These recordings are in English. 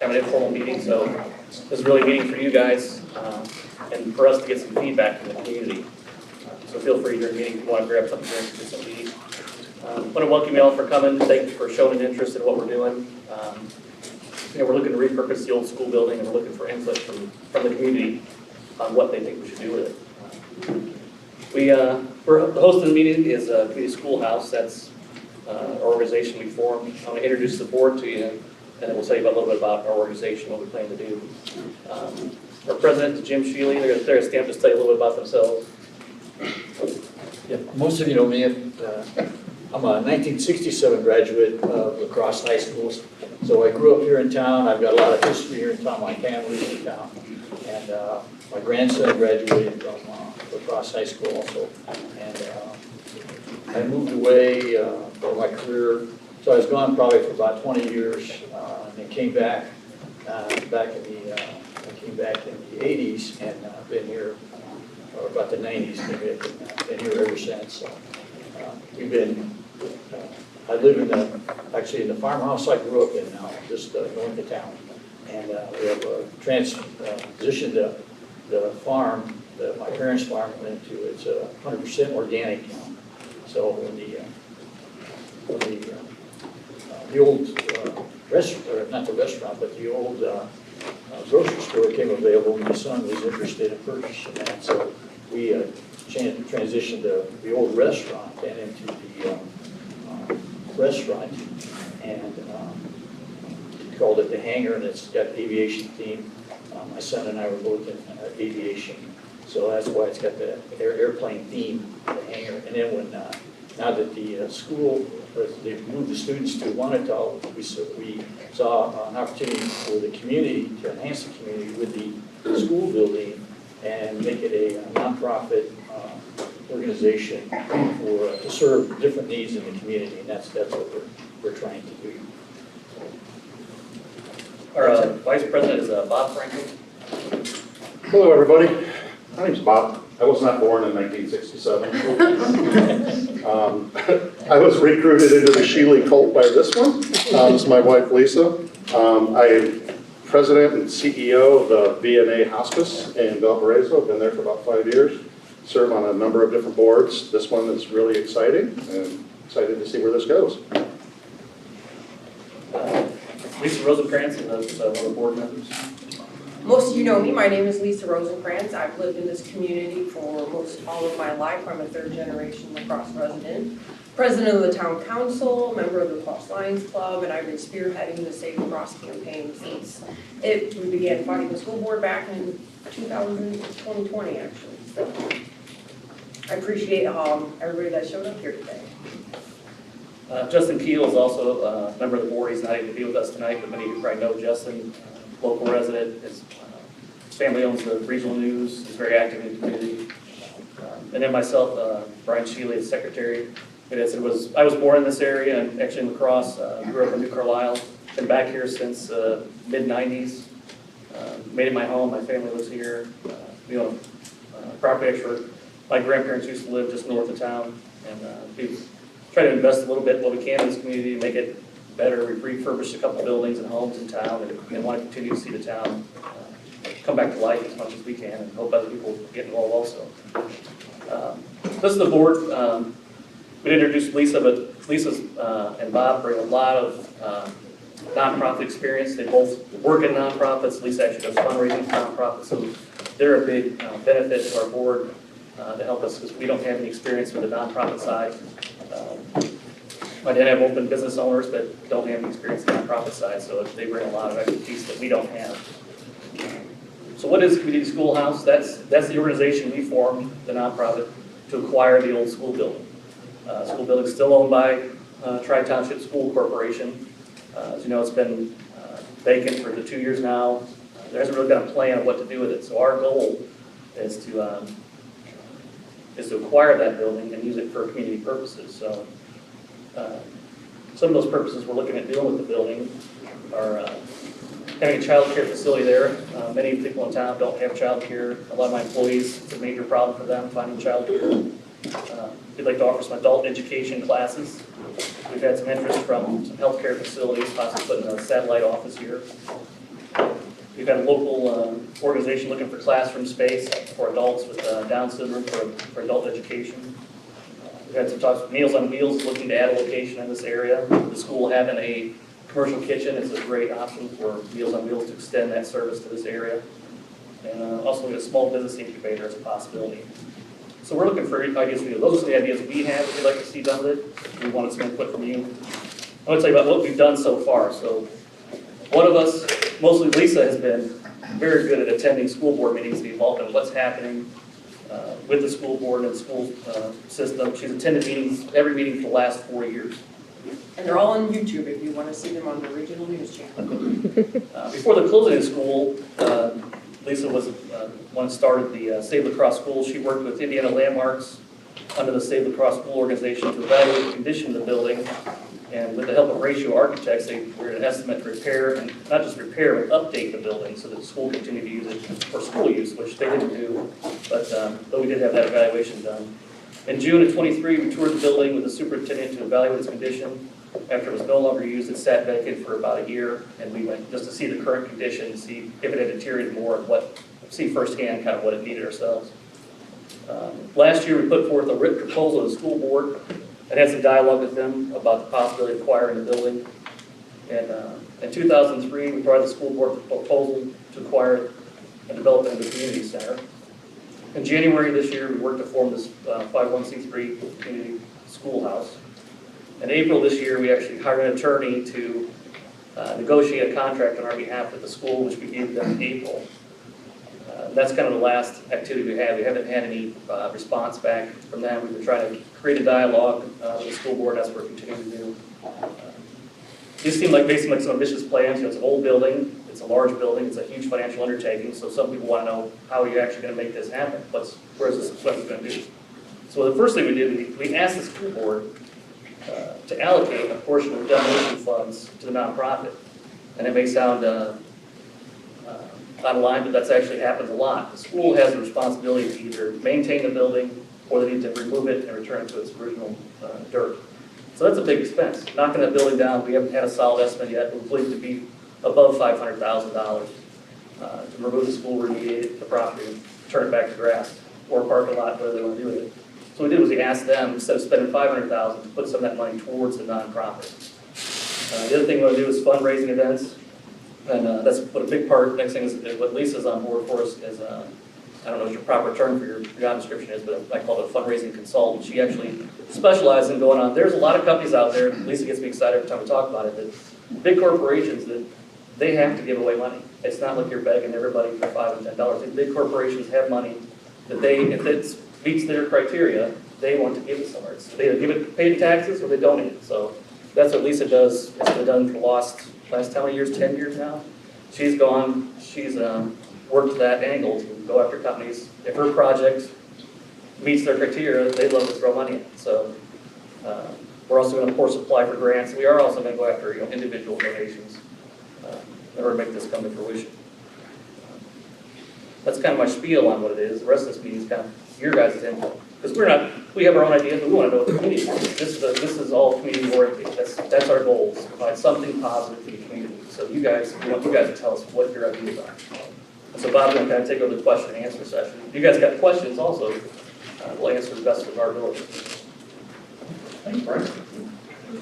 have an informal meeting, so this is really a meeting for you guys and for us to get some feedback from the community. So feel free during the meeting if you want to grab something during this meeting. I want to welcome you all for coming. Thank you for showing an interest in what we're doing. We're looking to repurpose the old school building, and we're looking for input from the community on what they think we should do with it. We're hosting the meeting is Community Schoolhouse. That's our organization we formed. I'm going to introduce the board to you, and then we'll tell you a little bit about our organization, what we plan to do. Our president is Jim Sheely. They're going to stand up just tell you a little bit about themselves. Yeah, most of you know me. I'm a 1967 graduate of LaCrosse High School. So I grew up here in town. I've got a lot of history here in town. My family's in town. And my grandson graduated from LaCrosse High School also. And I moved away for my career. So I was gone probably for about 20 years. And then came back in the 80s and been here, or about the 90s, been here ever since. We've been, I live actually in the farmhouse I grew up in now, just north of town. And we have transitioned the farm that my parents' farm went into. It's 100% organic now. So when the old restaurant, not the restaurant, but the old grocery store came available, my son was interested in purchasing that. So we transitioned the old restaurant and into the restaurant, and called it the Hangar, and it's got aviation theme. My son and I were both in aviation, so that's why it's got the airplane theme, the Hangar. And then now that the school, they've moved the students to Wanatah, we saw an opportunity for the community to enhance the community with the school building and make it a nonprofit organization to serve different needs in the community, and that's what we're trying to do. Our vice president is Bob Franklin. Hello, everybody. My name's Bob. I was not born in 1967. I was recruited into the Sheely cult by this one. This is my wife, Lisa. I am president and CEO of the VNA Hospice in Valparaiso. I've been there for about 5 years. Serve on a number of different boards. This one is really exciting, and excited to see where this goes. Lisa Rosenkrantz is one of the board members. Most of you know me. My name is Lisa Rosenkrantz. I've lived in this community for most all of my life. I'm a third-generation LaCrosse resident, president of the town council, member of the LaCrosse Lions Club, and I've been spearheading the Save LaCrosse campaign since we began fighting the school board back in 2020, actually. So I appreciate everybody that showed up here today. Justin Keel is also a member of the board. He's not able to be with us tonight, but many of you probably know Justin, local resident. His family owns the regional news. He's very active in the community. And then myself, Brian Sheely, is secretary. I was born in this area and actually in LaCrosse. Grew up in New Carlisle. Been back here since mid-90s. Made it my home. My family lives here. We own a property actually. My grandparents used to live just north of town, and we try to invest a little bit what we can in this community, make it better. We've refurbished a couple buildings and homes in town, and want to continue to see the town come back to life as much as we can, and hope other people get involved also. This is the board. We introduced Lisa, but Lisa's and Bob bring a lot of nonprofit experience. They both work in nonprofits. Lisa actually does fundraising for nonprofits, so they're a big benefit to our board to help us because we don't have any experience with the nonprofit side. My dad have open business owners but don't have any experience in the nonprofit side, so they bring a lot of expertise that we don't have. So what is Community Schoolhouse? That's the organization we formed, the nonprofit, to acquire the old school building. School building is still owned by Tri-Township School Corporation. As you know, it's been vacant for 2 years now. There hasn't really been a plan of what to do with it. So our goal is to acquire that building and use it for community purposes. So some of those purposes we're looking at doing with the building are having a child care facility there. Many people in town don't have child care. A lot of my employees, it's a major problem for them finding child care. We'd like to offer some adult education classes. We've had some interest from some healthcare facilities, possibly putting a satellite office here. got a local organization looking for classroom space for adults with Down syndrome for adult education. We've had some talks with Meals on Wheels looking to add a location in this area. The school having a commercial kitchen is a great option for Meals on Wheels to extend that service to this area. And also we have a small business incubator as a possibility. So we're looking for ideas for you. Those are the ideas we have that we'd like to see done with it. We wanted some input from you. I want to tell you about what we've done so far. So one of us, mostly Lisa, has been very good at attending school board meetings, be involved in what's happening with the school board and the school system. She's attended meetings, every meeting for the last 4 years. And they're all on YouTube if you want to see them on the regional news channel. Before the closing of school, Lisa was one started the Save LaCrosse School. She worked with Indiana Landmarks under the Save LaCrosse School organization to evaluate the condition of the building. And with the help of ratio architects, they were an estimate to repair, and not just repair, but update the building so that the school continued to use it for school use, which they didn't do, but we did have that evaluation done. In June of '23, we toured the building with the superintendent to evaluate its condition. After it was no longer used, it sat vacant for about a year, and we went just to see the current condition, see if it had deteriorated more, and see firsthand kind of what it needed ourselves. Last year, we put forth a written proposal to the school board and had some dialogue with them about the possibility of acquiring the building. And in 2003, we provided the school board with a proposal to acquire and develop it into a community center. In January this year, we worked to form this 501c3 community schoolhouse. In April this year, we actually hired an attorney to negotiate a contract on our behalf with the school, which we gave them in April. That's kind of the last activity we had. We haven't had any response back from them. We've been trying to create a dialogue with the school board. That's what we're continuing to do. These seem like basically some ambitious plans. It's an old building. It's a large building. It's a huge financial undertaking. So some people want to know, how are you actually going to make this happen? Where's this going to do? So the first thing we did, we asked the school board to allocate a portion of demolition funds to the nonprofit. And it may sound out of line, but that's actually happens a lot. The school has the responsibility to either maintain the building or they need to remove it and return it to its original dirt. So that's a big expense. Knocking that building down, we haven't had a solid estimate yet. We believe it to be above $500,000 to remove the school, remediate the property, and turn it back to grass or parking lot, whatever they want to do with it. So what we did was we asked them, instead of spending $500,000, to put some of that money towards the nonprofit. The other thing we want to do is fundraising events. And that's what a big part, next thing is what Lisa's on board for us is, I don't know what your proper term for your job description is, but I call it a fundraising consultant. She actually specializes in going on. There's a lot of companies out there, Lisa gets me excited every time we talk about it, that big corporations that they have to give away money. It's not like you're begging everybody for $5 and $10. These big corporations have money that they, if it meets their criteria, they want to give it somewhere. So they either give it, pay the taxes, or they donate it. So that's what Lisa does. It's been done for the last how many years? 10 years now. She's worked that angle to go after companies. If her project meets their criteria, they love to throw money in. So we're also going to, of course, apply for grants. We are also going to go after individual donations in order to make this come to fruition. That's kind of my spiel on what it is. The rest of this meeting is kind of your guys' input. Because we have our own ideas, but we want to know what the community wants. This is all community oriented. That's our goal, is to provide something positive for the community. So we want you guys to tell us what your ideas are. And so Bob's going to kind of take over the question and answer session. If you guys got questions also, we'll answer the best of our ability. Thanks, Brian.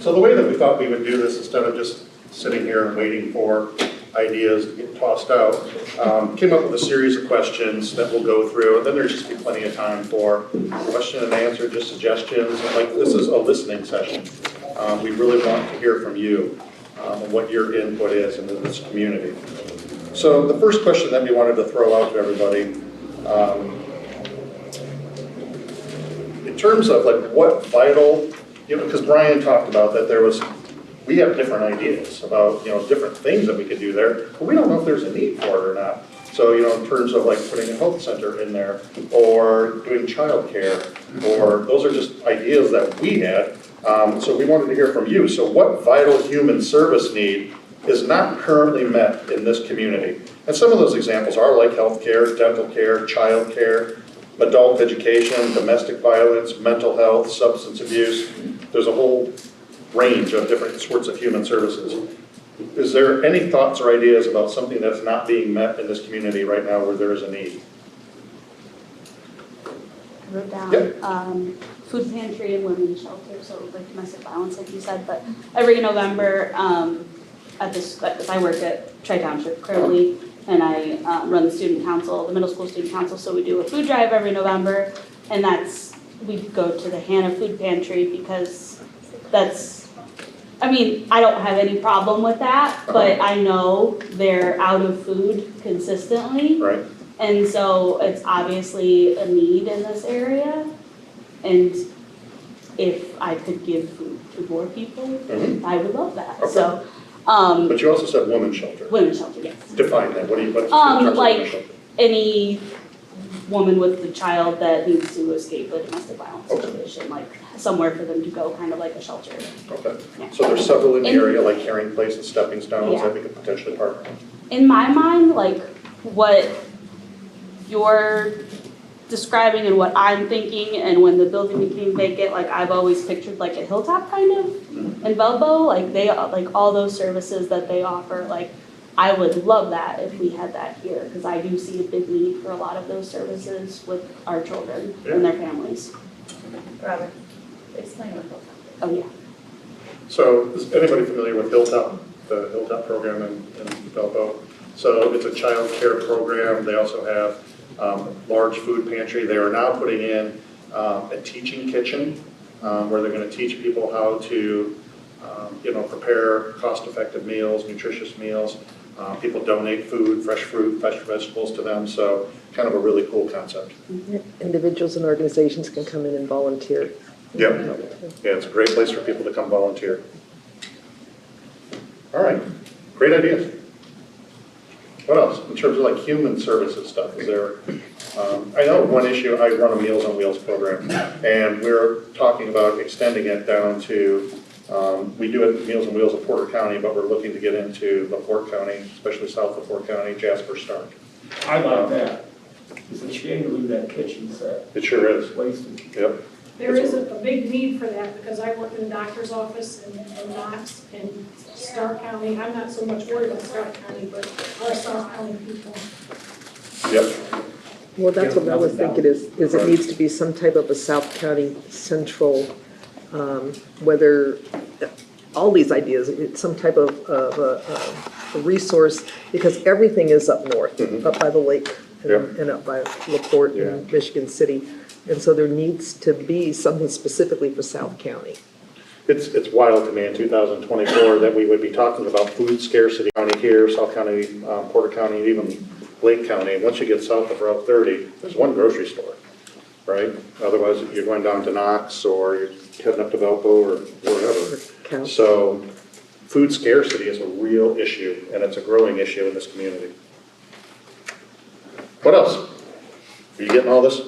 So the way that we thought we would do this, instead of just sitting here and waiting for ideas to get tossed out, came up with a series of questions that we'll go through, and then there's just be plenty of time for question and answer, just suggestions. Like, this is a listening session. We really want to hear from you and what your input is in this community. So the first question that we wanted to throw out to everybody, in terms of like what vital, because Brian talked about that we have different ideas about, different things that we could do there, but we don't know if there's a need for it or not. So, in terms of like putting a health center in there or doing childcare, or those are just ideas that we had. So we wanted to hear from you. So what vital human service need is not currently met in this community? And some of those examples are like healthcare, dental care, child care, adult education, domestic violence, mental health, substance abuse. There's a whole range of different sorts of human services. Is there any thoughts or ideas about something that's not being met in this community right now where there is a need? I wrote down, Yep. food pantry and women's shelter, so like domestic violence, like you said, but every November, I work at Tri-Township currently, and I run the student council, the middle school student council, so we do a food drive every November, and we go to the Hannah Food Pantry because I don't have any problem with that, but I know they're out of food consistently. Right. And so it's obviously a need in this area. And if I could give food to more people, Mhm. I would love that. Okay. So, But you also said women's shelter. women's shelter, yes. Define that. What's in terms of women's Like shelter? any woman with a child that needs to escape a domestic violence Okay. situation, like somewhere for them to go, kind of like a shelter. Okay. Yeah. So there's several in the And- area, like Caring Place and Stepping Stones, Yeah. that we could potentially partner with. In my mind, like what you're describing and what I'm thinking, and when the building became vacant, like I've always pictured like a Hilltop kind of in Velpo, like all those services that they offer, like I would love that if we had that here, because I do see a big need for a lot of those services with our children and their families. Robert, explain what Hilltop is. Oh, yeah. So is anybody familiar with Hilltop, the Hilltop program in Valpo? So it's a child care program. They also have large food pantry. They are now putting in a teaching kitchen where they're going to teach people how to, prepare cost-effective meals, nutritious meals. People donate food, fresh fruit, fresh vegetables to them. So kind of a really cool concept. Individuals and organizations can come in and volunteer. Yep. Yeah, it's a great place for people to come volunteer. All right, great ideas. What else, in terms of like human services stuff, is there, I know one issue, I run a Meals on Wheels program, and we're talking about extending it down to, we do it at Meals on Wheels of Porter County, but we're looking to get into LaPorte County, especially south of Porter County, Jasper, Stark. I like that. It's a shame to leave that kitchen set It sure is, wasted. yep. There is a big need for that, because I work in the doctor's office in Knox and Stark County. I'm not so much worried about Stark County, but our South County people. Yep, Well, that's what I was thinking is it needs to be some type of a South County central, whether, all these ideas, it's some type of a resource, because everything is up north, up by the lake and up by LaPorte and Michigan City. And so there needs to be something specifically for South County. it's wild to me in 2024 that we would be talking about food scarcity county here, South County, Porter County, and even Lake County. Once you get south of Route 30, there's one grocery store, right? Otherwise, you're going down to Knox, or you're heading up to Valpo, or wherever. So food scarcity is a real issue, and it's a growing issue in this community. What else? Are you getting all this?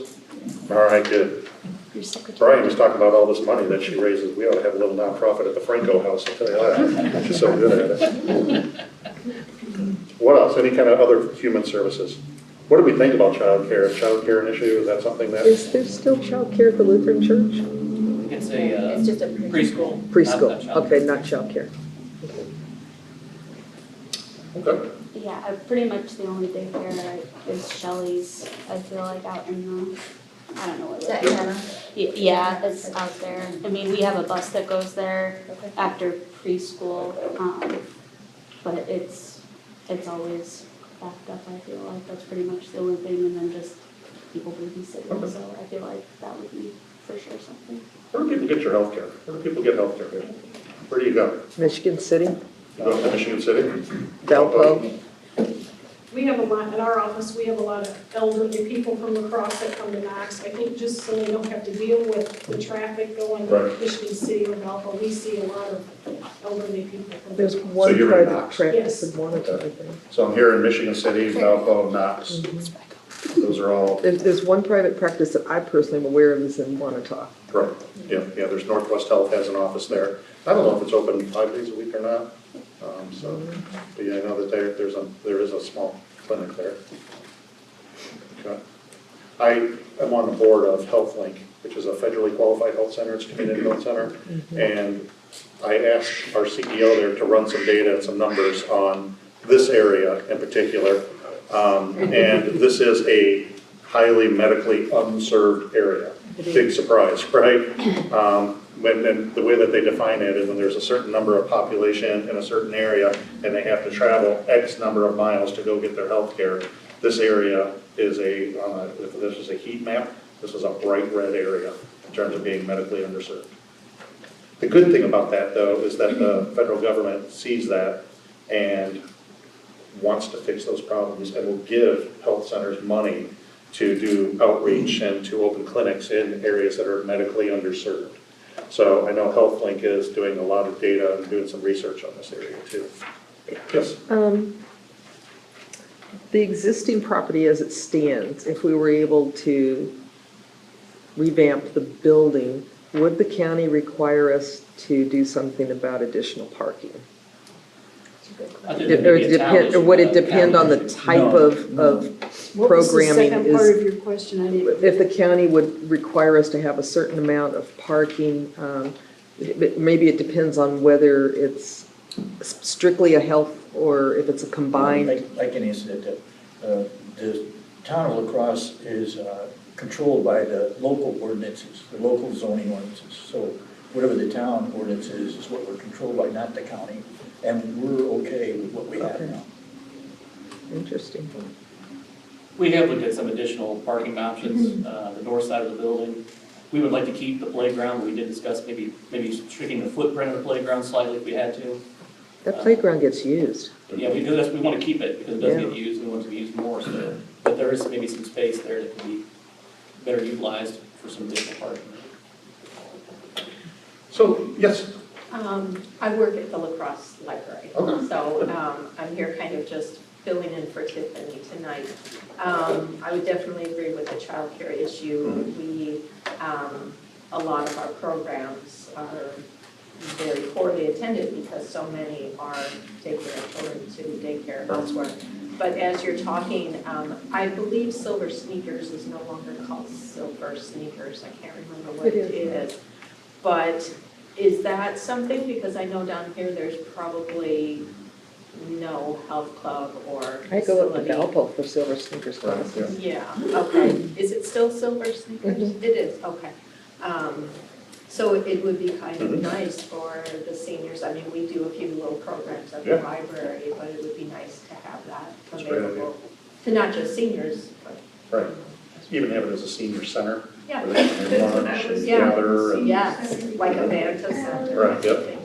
All right, good. Your secretary. Brian was talking about all this money that she raises. We ought to have a little nonprofit at the Franco House, I'll tell you that. She's so good at it. What else? Any kind of other human services? What do we think about childcare? Is childcare an issue? Is that something that? Is there still childcare at the Lutheran Church? It's It's just a preschool. Preschool, not child. okay, not childcare. Okay. Yeah, pretty much the only daycare is Shelley's, I feel like, out in the, I don't know what Is that it is. Hannah? Yeah, it's out there. I mean, we have a bus that goes there Okay. after preschool, but it's always backed up, I feel like. That's pretty much the only thing, and then just people babysitting, Okay. so I feel like that would be for sure something. Where do people get your health care? Where do people get health care? Where do you go? Michigan City, You go to Michigan City? Valpo. We have a lot, in our office, we have a lot of elderly people from LaCrosse that come to Knox. I think just so they don't have to deal with the traffic going to Right. Michigan City or Valpo, we see a lot of elderly people. from There's LaCrosse. one you're in private Knox? practice Yes. in Wanata, I think. So I'm here in Michigan City, Valpo, Knox. Those are all, There's one private practice that I personally am aware of is in Wanata. right. Yeah, there's Northwest Health has an office there. I don't know if it's open 5 days a week or not. But yeah, I know that there is a small clinic there. Okay. I am on the board of HealthLink, which is a federally qualified health center. It's a community health center. And I asked our CEO there to run some data and some numbers on this area in particular. And this is a highly medically unserved area. Big surprise, right? When the way that they define it is when there's a certain number of population in a certain area and they have to travel X number of miles to go get their health care. This area is if this is a heat map, this is a bright red area in terms of being medically underserved. The good thing about that, though, is that the federal government sees that and wants to fix those problems and will give health centers money to do outreach and to open clinics in areas that are medically underserved. So I know HealthLink is doing a lot of data and doing some research on this area too. Yes? The existing property as it stands, if we were able to revamp the building, would the county require us to do something about additional parking? Or would it depend on the type of What was the programming? second part of your question? I didn't. If the county would require us to have a certain amount of parking, maybe it depends on whether it's strictly a health or if it's a combined. I can answer that. The town of LaCrosse is controlled by the local ordinances, the local zoning ordinances. So whatever the town ordinance is what we're controlled by, not the county. And we're okay with what we have now. Interesting. We have looked at some additional parking options, the north side of the building. We would like to keep the playground. We did discuss maybe shrinking the footprint of the playground slightly if we had to. That playground gets used. Yeah, we do this, we want to keep it because it does get used, we want it to be used more, so. But there is maybe some space there that can be better utilized for some additional parking. So, yes? I work at the LaCrosse Library, Okay. so I'm here kind of just filling in for Tiffany tonight. I would definitely agree with the childcare issue. We, a lot of our programs are very poorly attended because so many are taking their children to daycare elsewhere. But as you're talking, I believe Silver Sneakers is no longer called Silver Sneakers. I can't remember what it is. But is that something, because I know down here there's probably no health club or I go up to facility. Valpo for Silver Sneakers classes. Yeah, okay. Is it still Silver Sneakers? It is, okay. So it would be kind of nice for the seniors. I mean, we do a few little programs at the library, but it would be nice to have that That's a great idea. available to not just seniors, but. Right. Even have it as a senior center. Yeah. Where they can have lunch and Yeah. gather and. Yes, like a Vanta Center. Right, yep.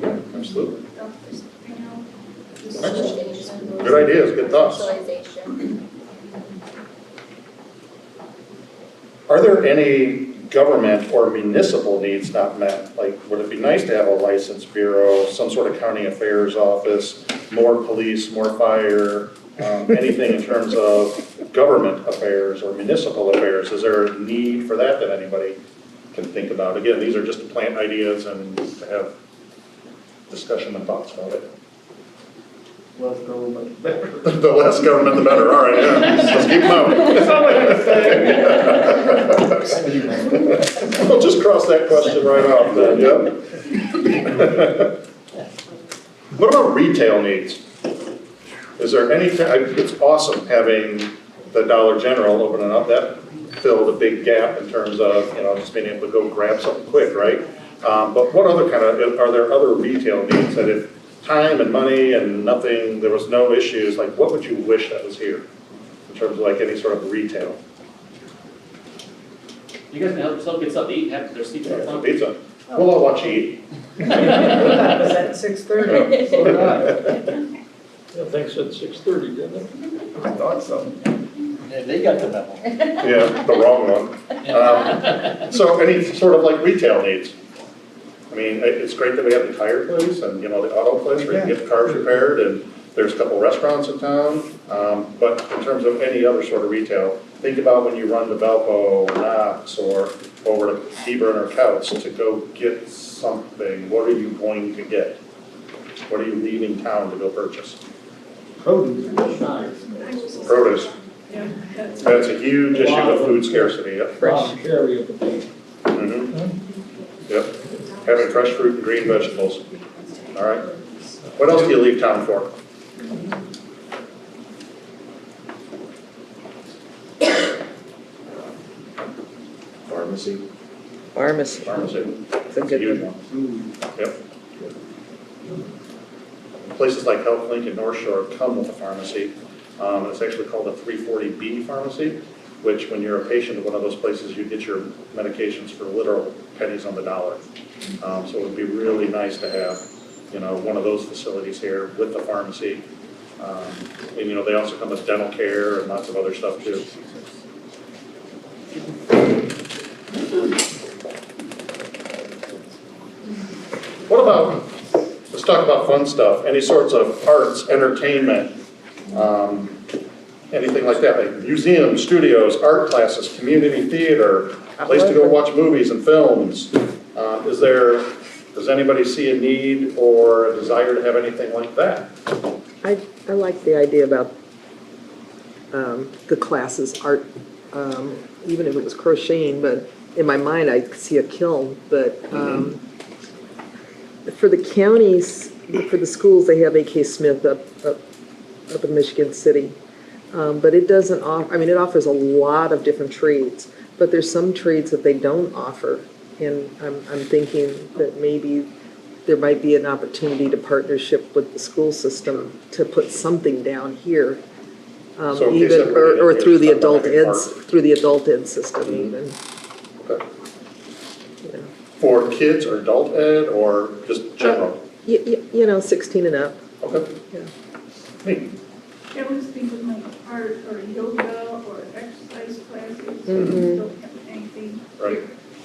Yeah, absolutely. Excellent. Good ideas, good thoughts. Socialization. Are there any government or municipal needs not met? Like, would it be nice to have a license bureau, some sort of county affairs office, more police, more fire, anything in terms of government affairs or municipal affairs? Is there a need for that anybody can think about? Again, these are just to plant ideas and to have discussion and thoughts about it. Less government, better. The less government, the better. All right, yeah. Let's keep them out. We'll just cross that question right off then, yep. What about retail needs? Is there any, it's awesome having the Dollar General opening up. That filled a big gap in terms of, just being able to go grab something quick, right? But what other are there other retail needs that if time and money and nothing, there was no issues, like what would you wish that was here in terms of like any sort of retail? You guys can help yourself get something to eat, have their seats on the phone. Pizza. We'll all watch you eat. That was at 6:30. Yeah, thanks at 6:30, didn't it? I thought so. Yeah, they got the memo. Yeah, the wrong one. So any sort of like retail needs? I mean, it's great that we have the tire place and, the auto place where you can get cars repaired, and there's a couple restaurants in town. But in terms of any other sort of retail, think about when you run to Valpo or Knox or over to Hebron or Couts to go get something. What are you going to get? What are you leaving town to go purchase? Produce, nice. Produce. Yeah, that's. That's a huge issue of food scarcity. Yep. Fresh. Cherry of the day. Mhm. Yep. Having fresh fruit and green vegetables. All right. What else do you leave town for? Pharmacy. Pharmacy, Pharmacy. it's a It's a huge good one. one. Yep. Places like Health Link and North Shore come with a pharmacy. It's actually called a 340B pharmacy, which when you're a patient at one of those places, you get your medications for literal pennies on the dollar. So it would be really nice to have, you know, one of those facilities here with the pharmacy. And, you know, they also come with dental care and lots of other stuff too. What about, let's talk about fun stuff, any sorts of arts, entertainment, anything like that, like museums, studios, art classes, community theater, place to go watch movies and films. Does anybody see a need or a desire to have anything like that? I like the idea about the classes, art, even if it was crocheting, but in my mind, I see a kiln, but for the counties, for the schools, they have A.K. Smith up in Michigan City. But it doesn't offer, I mean, it offers a lot of different trades, but there's some trades that they don't offer. And I'm thinking that maybe there might be an opportunity to partnership with the school system to put something down here. So in case Even, everybody or gets through the stuck adult behind a ed, park. through the adult ed system even. Okay. Yeah. For kids or adult ed or just general? You know, 16 and up. Okay. Yeah. Neat. I always think of like art or yoga or exercise classes, Mhm. don't have anything. Right.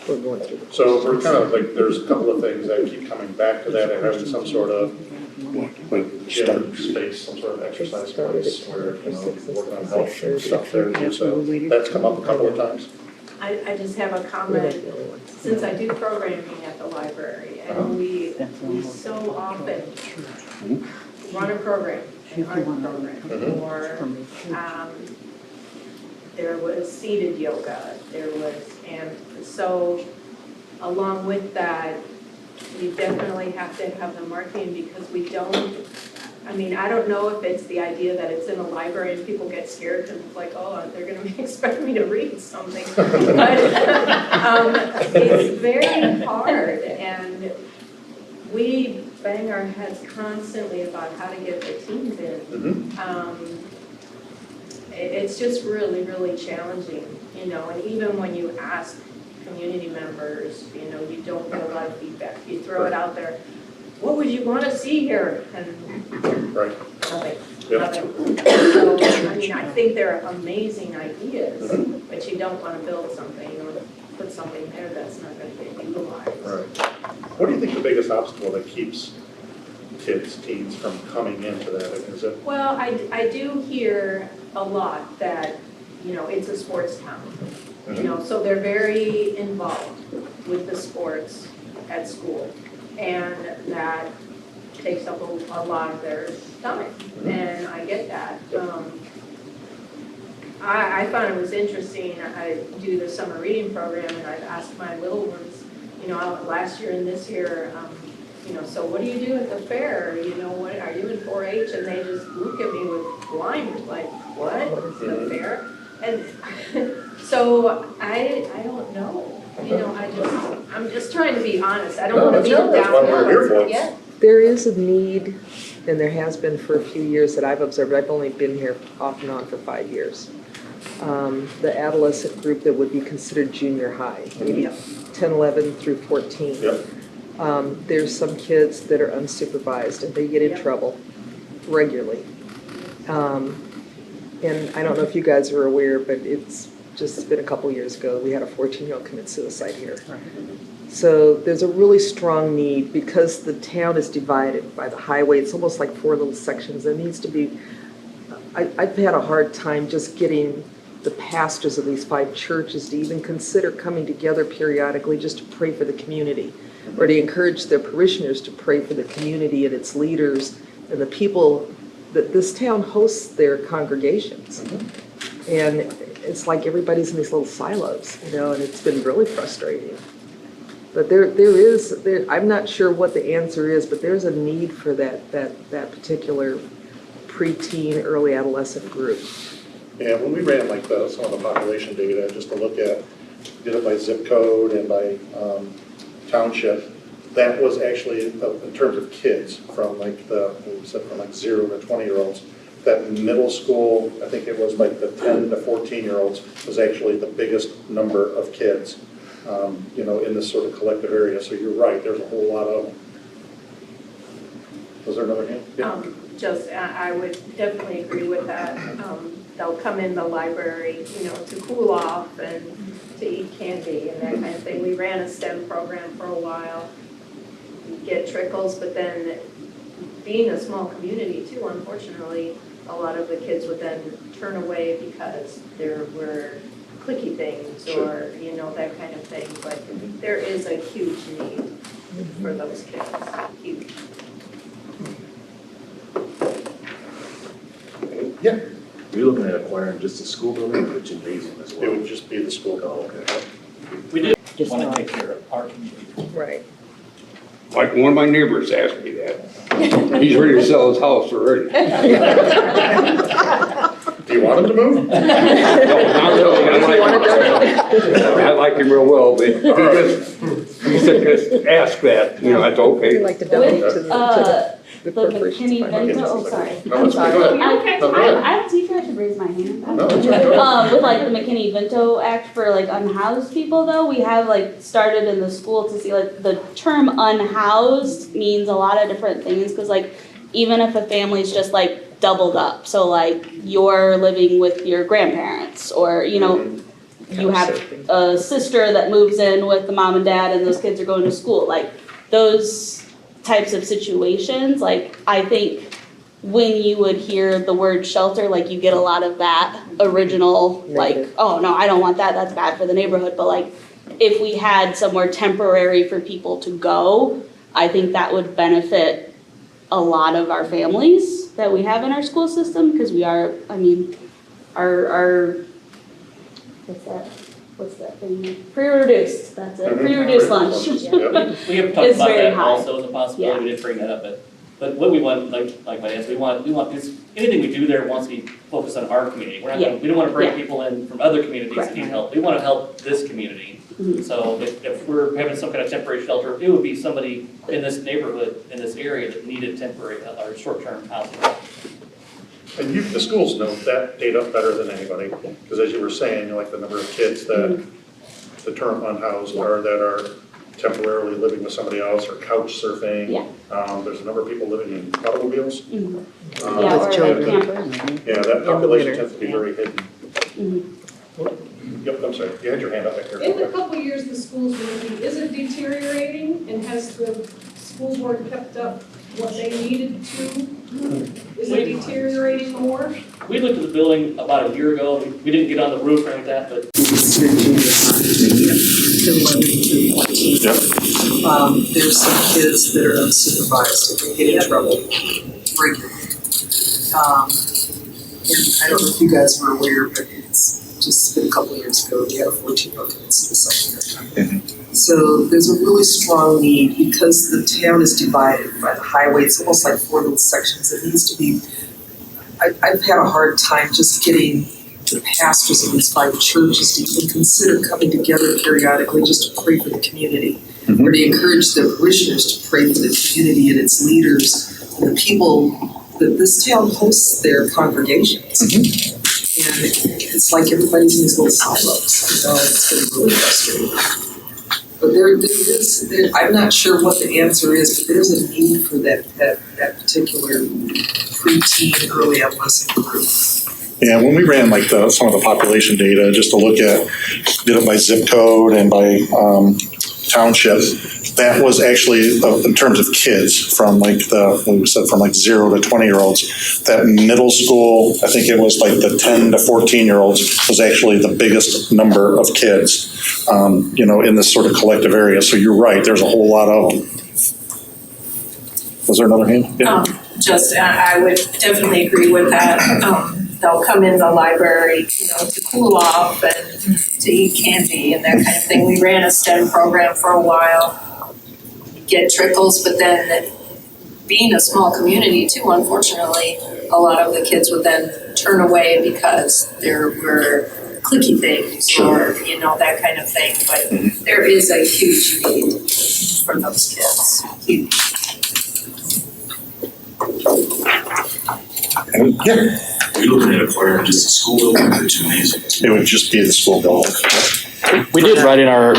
We're going through. So we're kind of like, there's a couple of things that keep coming back to that and having some sort of gym space, some sort of exercise place where, you know, working on health and stuff there too. So that's come up a couple of times. I just have a We're not comment, the only ones. since I do programming at the library, and we so often run a program, an art program, or there was seated yoga, there was, and so along with that, we definitely have to have the marketing because we don't, I mean, I don't know if it's the idea that it's in a library and people get scared because it's like, oh, they're gonna expect me to read something. But it's very hard and we bang our heads constantly about how to get the teams in. It's just really, really challenging, you know, and even when you ask community members, you know, you don't get a lot of feedback. You throw it out there, what would you want to see here? And Right. nothing, Yeah. nothing. So, I mean, I think they're amazing ideas, but you don't want to build something or put something there that's not going to get utilized. Right. What do you think the biggest obstacle that keeps kids, teens from coming into that? Is it? Well, I do hear a lot that, you know, it's a sports town. You know, so they're very involved with the sports at school. And that takes up a lot of their stomach. And I get that. I found it was interesting. I do the summer reading program and I've asked my little ones, you know, last year and this year, you know, so what do you do at the fair? You know, what are you in 4-H? And they just look at me with blind, like, what? The fair? And so I don't know. You know, I'm just trying to be honest. I don't want to be down. That's what we're here for. Yeah. There is a need, and there has been for a few years that I've observed. I've only been here off and on for 5 years. The adolescent group that would be considered junior high, maybe 10, 11 through 14. Yep. There's some kids that are unsupervised and they get in trouble regularly. And I don't know if you guys are aware, but it's just been a couple years ago, we had a 14-year-old commit suicide here. So there's a really strong need because the town is divided by the highway. It's almost like 4 little sections. There needs to be, I've had a hard time just getting the pastors of these 5 churches to even consider coming together periodically just to pray for the community or to encourage their parishioners to pray for the community and its leaders and the people that this town hosts their congregations. And it's like everybody's in these little silos, you know, and it's been really frustrating. But there, I'm not sure what the answer is, but there's a need for that particular preteen, early adolescent group. Yeah, when we ran like some of the population data, just to look at, did it by zip code and by township, that was actually, in terms of kids, from like we said from like 0 to 20-year-olds, that middle school, I think it was like the 10 to 14-year-olds was actually the biggest number of kids, in this sort of collective area. So you're right, there's a whole lot of them. Was there another hand? Yeah. I would definitely agree with that. They'll come in the library, to cool off and to eat candy and that kind of thing. We ran a STEM program for a while. You get trickles, but then being a small community too, unfortunately, a lot of the kids would then turn away because there were clicky things or, that kind of thing. But there is a huge need for those kids, huge. Yeah, You're looking at acquiring just a school building or a gymnasium as it well? would just be the school. Oh, okay. We do want to take care of our community. Right. Like one of my neighbors asked me that. He's ready to sell his house already. Do you want him to move? No, not really. I like him real well, but he said, just ask that, that's We okay. like to donate to the The corporations. McKinney Vento, oh, sorry. No, I'm it's okay. sorry. Go ahead. No, go ahead. I don't think I should raise my hand. No, it's okay. With like the McKinney Vento Act for like unhoused people though, we have like started in the school to see like the term unhoused means a lot of different things. Cause like even if a family's just like doubled up, so like you're living with your grandparents or, you have a sister that moves in with the mom and dad and those kids are going to school, like those types of situations, like I think when you would hear the word shelter, like you get a lot of that original, like, Negative. oh no, I don't want that, that's bad for the neighborhood, but like if we had somewhere temporary for people to go, I think that would benefit a lot of our families that we have in our school system, because we are, our what's that thing? Pre-reduced, that's it, pre-reduced lunch. Yep. We have talked It's about very that high. also as a possibility, we didn't bring that up, but what we want, like my answer, we want this, anything we do there wants to be focused on our community. We're not gonna, we don't wanna bring Yeah. people in from other communities that need help, we wanna help this community. Mhm. So if we're having some kind of temporary shelter, it would be somebody in this neighborhood, in this area that needed temporary or short-term housing. And the schools know that data better than anybody, because as you were saying, like the number of kids that the term unhoused are that are temporarily living with somebody else or couch surfing. Yeah. There's a number of people living in automobiles. Mhm. Um, Yeah, With or children. campers. Yeah, that the population winter. tends to be very hidden. Mhm. Yep, I'm sorry, you had your hand up back there. In the couple of years the school's been looking, is it deteriorating and has the school board kept up what they needed to? Is it deteriorating more? We looked at the building about a year ago, we didn't get on the roof or anything like that, but There's some kids that are unsupervised and they get in trouble regularly. And I don't know if you guys were aware, but it's just been a couple of years ago, we had a 14-year-old commit suicide. So there's a really strong need because the town is divided by the highway. It's almost like 4 little sections. It needs to be, I've had a hard time just getting the pastors of these 5 churches to even consider coming together periodically just to pray for the community. Or to encourage the parishioners to pray for the community and its leaders, and the people that this town hosts their congregations. And it's like everybody's in these little silos, it's getting really frustrating. But I'm not sure what the answer is, but there's a need for that particular preteen, early adolescent group. Yeah, when we ran like some of the population data, just to look at, did it by zip code and by township, that was actually, in terms of kids, from like we said from like 0 to 20-year-olds, that middle school, I think it was like the 10 to 14-year-olds was actually the biggest number of kids, in this sort of collective area. So you're right, there's a whole lot of them. Was there another hand? Yeah. I would definitely agree with that. they'll come in the library, to cool off and to eat candy and that kind of thing. We ran a STEM program for a while, get trickles, but then being a small community too, unfortunately, a lot of the kids would then turn away because there were clicky things or, that kind of thing. But there is a huge need for those kids. Huge. Yeah, Are you looking at acquiring just a school building or gymnasium? it would just be the school building. We did write in our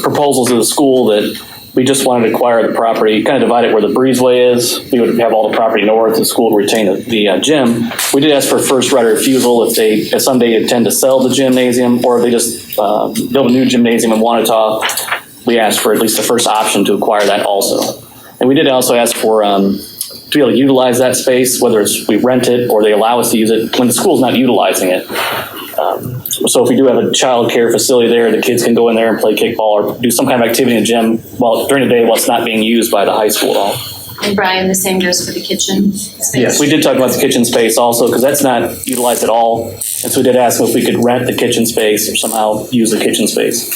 proposals to the school that we just wanted to acquire the property, kind of divide it where the breezeway is. We would have all the property north, the school would retain the gym. We did ask for first right of refusal if they someday intend to sell the gymnasium or if they just build a new gymnasium in Wanata. We asked for at least the first option to acquire that also. And we did also ask for to be able to utilize that space, whether it's we rent it or they allow us to use it when the school's not utilizing it. So if we do have a child care facility there, the kids can go in there and play kickball or do some kind of activity in the gym during the day while it's not being used by the high school at all. And Brian, the same goes for the kitchen space? Yes, we did talk about the kitchen space also because that's not utilized at all. And so we did ask if we could rent the kitchen space or somehow use the kitchen space.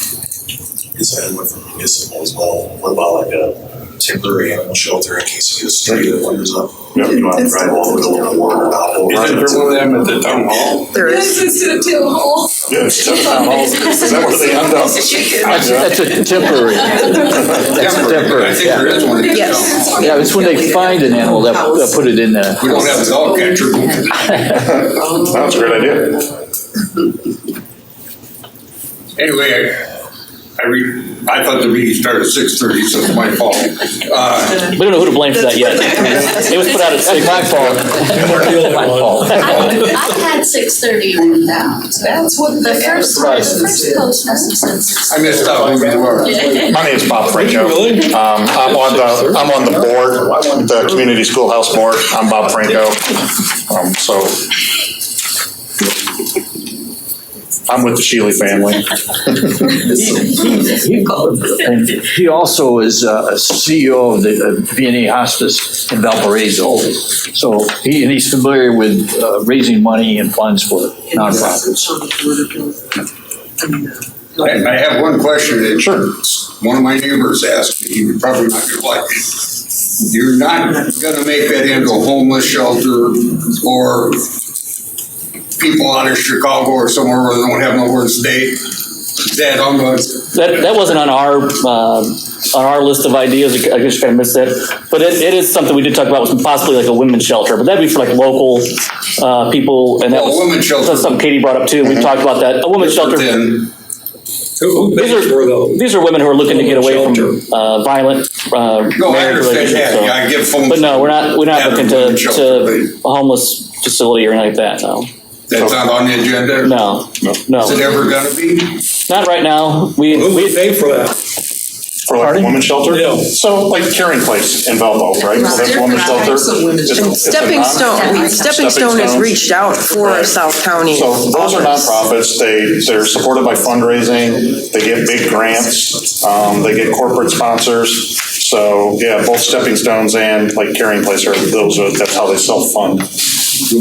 Because I went from municipal as well. What about like a temporary animal shelter in case you get a stray that wanders up? You don't have to drive all the way to the water. Isn't there one of them at the town hall? There is. Instead of town hall. Yeah, it's town hall. Is that where they end up? That's a temporary. That's a temporary, I think there is one. Yes. Yeah, it's when they find an animal, they'll put it in the. We don't have a dog catcher. That's a great idea. Anyway, I thought the meeting started at 6:30, so it's my fault. We don't know who to blame for that yet. It was put out at 6. My fault. My fault. I had 6:30 written down. That's what The first post must have said 6:30. I missed out when you were. My name is Bob Franco. I'm on the board, the Community Schoolhouse Board. I'm Bob Franco. So I'm with the Shealy family. And he also is a CEO of the VNA Hospice in Valparaiso. So he's familiar with raising money and funds for nonprofits. I have one question that one of my neighbors asked me, you would probably not gonna like it. You're not gonna make that into a homeless shelter or people out of Chicago or somewhere where they don't have nowhere to stay? That on the... That wasn't on our list of ideas. I guess I missed that. But it is something we did talk about, was possibly like a women's shelter. But that'd be for like local people. And that was women's shelter. That's something Katie brought up too. We've talked about that. A women's shelter. These are women who are looking to get away from violent marriage relationships. So. I get phone. But no, we're not looking to a homeless facility or anything like that. No. That's not on the agenda? No. Is it ever gonna be? Not right now. Who would pay for that? For like a women's shelter? Yeah. So like Caring Place in Valpo, right? So that's a women's shelter. It's a Stepping non- Stone has reached out for Right. South County. So those are nonprofits. They're supported by fundraising. They get big grants. They get corporate sponsors. So yeah, both Stepping Stones and like Caring Place that's how they self-fund. It's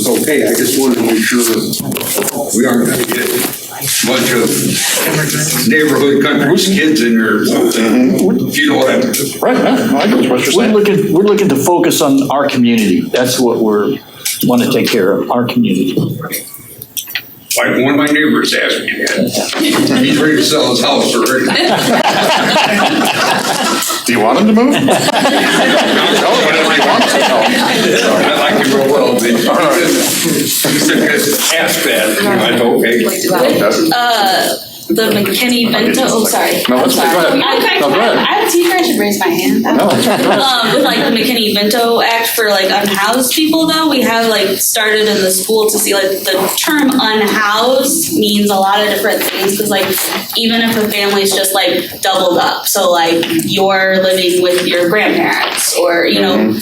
okay, I just wanted to make sure we aren't gonna get a bunch of neighborhood country kids in there or something. You know what I mean? Right, yeah, I get what you're saying. We're looking to focus on our community. That's what want to take care of, our community. Like one of my neighbors asked me that. He's ready to sell his house already. Do you want him to move? No, whatever he wants. I like him real well, but he said, ask that. I go, okay. The McKinney-Vento, sorry. No, that's okay, go ahead. No, go ahead. I think I should raise my hand. With like the McKinney-Vento Act for like unhoused people though, we have like started in the school to see like the term unhoused means a lot of different things. Cause like even if a family's just like doubled up, so like you're living with your grandparents or, you know,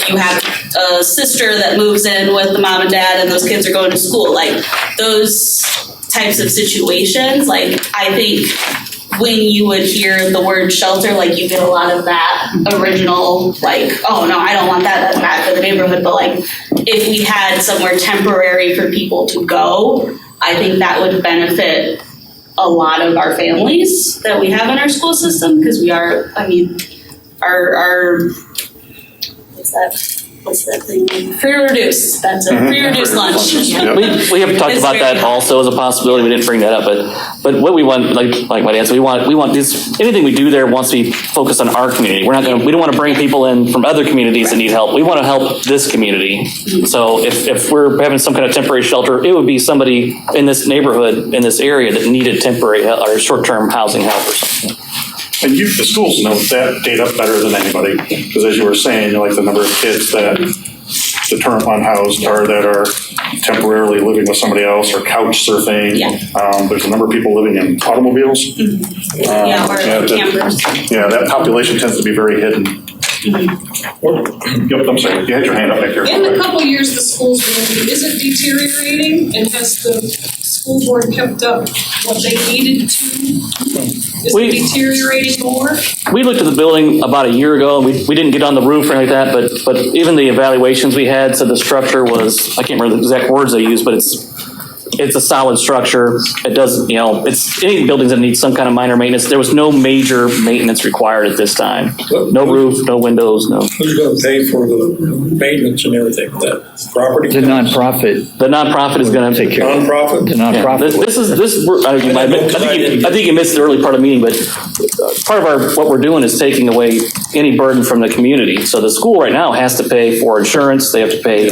you have a sister that moves in with the mom and dad and those kids are going to school, like those types of situations, like I think when you would hear the word shelter, like you get a lot of that original, like, oh no, I don't want that, that's bad for the neighborhood. But like, if we had somewhere temporary for people to go, I think that would benefit a lot of our families that we have in our school system, because we are, I mean, our what's that thing? Free reduced, that's it, free reduced lunch. We have talked about that also as a possibility, we didn't bring that up, but what we want, like my dad said, we want this, anything we do there wants to be focused on our community. We don't want to bring people in from other communities that need help. We want to help this community. So if we're having some kind of temporary shelter, it would be somebody in this neighborhood, in this area that needed temporary or short-term housing help or something. And the schools know that data better than anybody, because as you were saying, like the number of kids that are unhoused or that are temporarily living with somebody else or couch surfing. Yeah. There's a number of people living in automobiles. Or campers. Yeah, that population tends to be very hidden. Yep, I'm sorry, you had your hand up back there. In the couple years the school's been, is it deteriorating, and has the school board kept up what they needed to? Is it deteriorating more? We looked at the building about a year ago, and we didn't get on the roof or anything like that, but even the evaluations we had said the structure was, I can't remember the exact words they used, but it's a solid structure. It does, it's any buildings that need some kind of minor maintenance. There was no major maintenance required at this time. No roof, no windows, no. Who's going to pay for the maintenance and everything? That property? The nonprofit. The nonprofit is going to take care of it. Nonprofit? The nonprofit. I think you missed the early part of the meeting, but part of what we're doing is taking away any burden from the community. So the school right now has to pay for insurance. They have to pay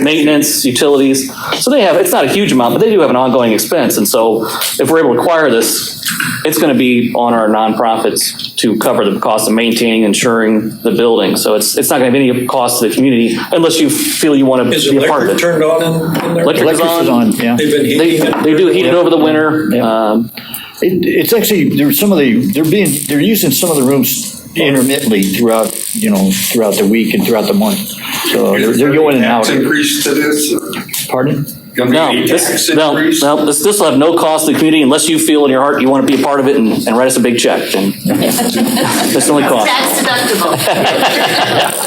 maintenance, utilities. So it's not a huge amount, but they do have an ongoing expense. And so if we're able to acquire this, it's going to be on our nonprofits to cover the cost of maintaining, insuring the building. So it's not going to have any cost to the community unless you feel you want to be a part of it. Is turned on in there? Electric is on. Yeah. They've been heating it? They do heat it over the winter. Yeah. It's actually, they're using some of the rooms intermittently throughout the week and throughout the month. So they're going in and out. Increase to this? Pardon? No, this will have no cost to the community unless you feel in your heart you want to be a part of it and write us a big check. And that's the only cost. Tax deductible.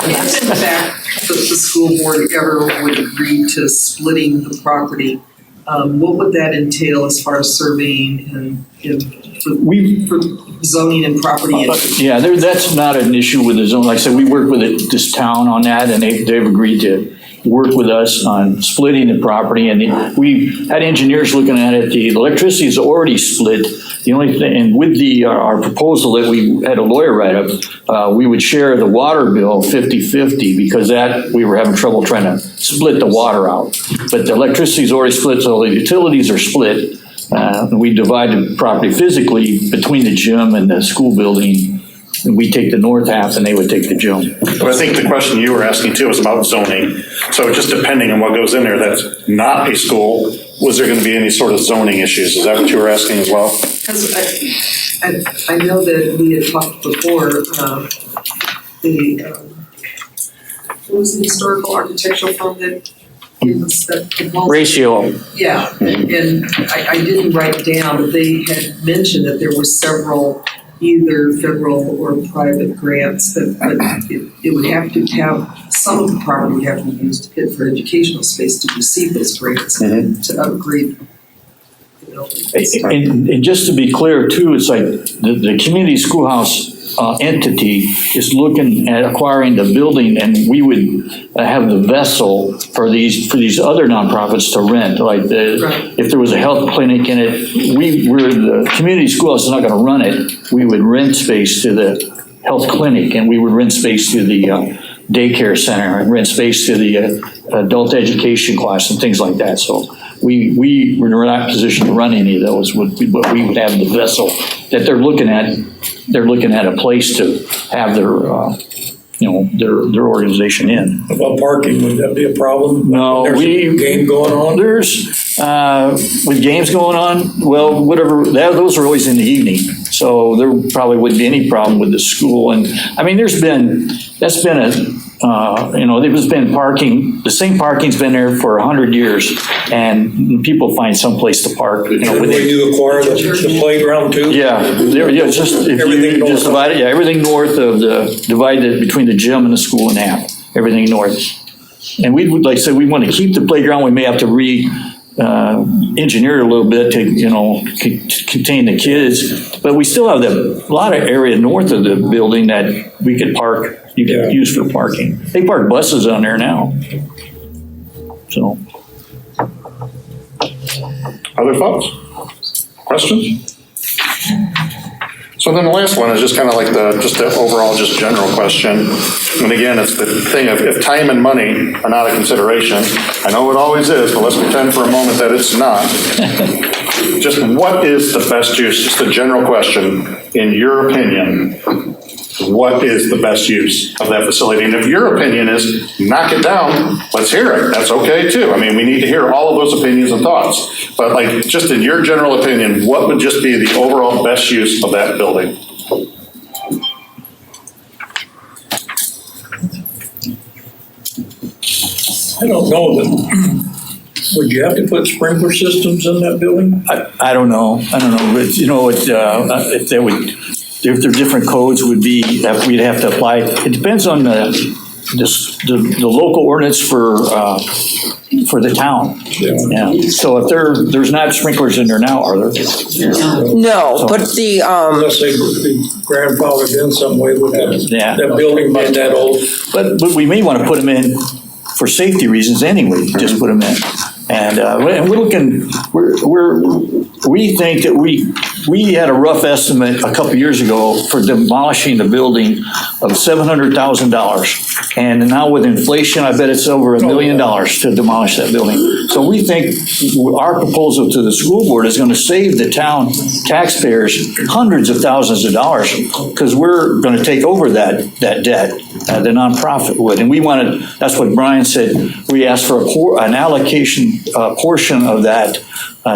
If in fact the school board ever would agree to splitting the property, what would that entail as far as surveying and for zoning and property? Yeah, that's not an issue with the zone. Like I said, we work with this town on that, and they've agreed to work with us on splitting the property. And we had engineers looking at it. The electricity is already split. The only thing, and with our proposal that we had a lawyer write up, we would share the water bill 50-50 because we were having trouble trying to split the water out. But the electricity is already split, so the utilities are split. We divided the property physically between the gym and the school building. And we take the north half and they would take the gym. But I think the question you were asking too is about zoning. So just depending on what goes in there that's not a school, was there going to be any sort of zoning issues? Is that what you were asking as well? Because I know that we had talked before, what was the historical architectural firm that gave us that proposal? Ratio. Yeah, and I didn't write down, but they had mentioned that there were several either federal or private grants that it would have to have, some of the property would have to be used for educational space to receive those grants to upgrade the building. And just to be clear too, it's like the community schoolhouse entity is looking at acquiring the building, and we would have the vessel for these other nonprofits to rent. Like if there was a health clinic in it, the community schoolhouse is not going to run it. We would rent space to the health clinic, and we would rent space to the daycare center, and rent space to the adult education class and things like that. So we were not in a position to run any of those, but we would have the vessel that they're looking at. They're looking at a place to have their organization in. About parking, would that be a problem? No, There's a game going on? There's, with games going on, well, whatever, those are always in the evening. So there probably wouldn't be any problem with the school. And I mean, that's been there's been parking, the same parking's been there for 100 years, and people find some place to park. When you acquire the playground too? Yeah, it's just, if Everything you north just of- divide it, everything north of divided between the gym and the school in half, everything north. And we would, like I said, we want to keep the playground, we may have to engineer it a little bit to, contain the kids, but we still have a lot of area north of the building that we could park, you could use for parking. They park buses on there now. So. Other thoughts? Questions? So then the last one is just kind of like the overall, just general question. And again, it's the thing of if time and money are not a consideration, I know it always is, but let's pretend for a moment that it's not. Just what is the best use, just a general question, in your opinion, what is the best use of that facility? And if your opinion is knock it down, let's hear it. That's okay too. I mean, we need to hear all of those opinions and thoughts. But like, just in your general opinion, what would just be the overall best use of that building? I don't know, but would you have to put sprinkler systems in that building? I don't know, but if there are different codes would be, that we'd have to apply. It depends on the local ordinance for the town. Yeah. So if there's not sprinklers in there now, are there? No, but the, Unless they grandfathered in some way with that building being that old. But we may want to put them in for safety reasons anyway, just put them in. And we're looking, we think that we had a rough estimate a couple years ago for demolishing the building of $700,000. And now with inflation, I bet it's over $1 million to demolish that building. So we think our proposal to the school board is going to save the town taxpayers hundreds of thousands of dollars, because we're going to take over that debt, the nonprofit would. And we wanted, that's what Brian said, we asked for an allocation portion of that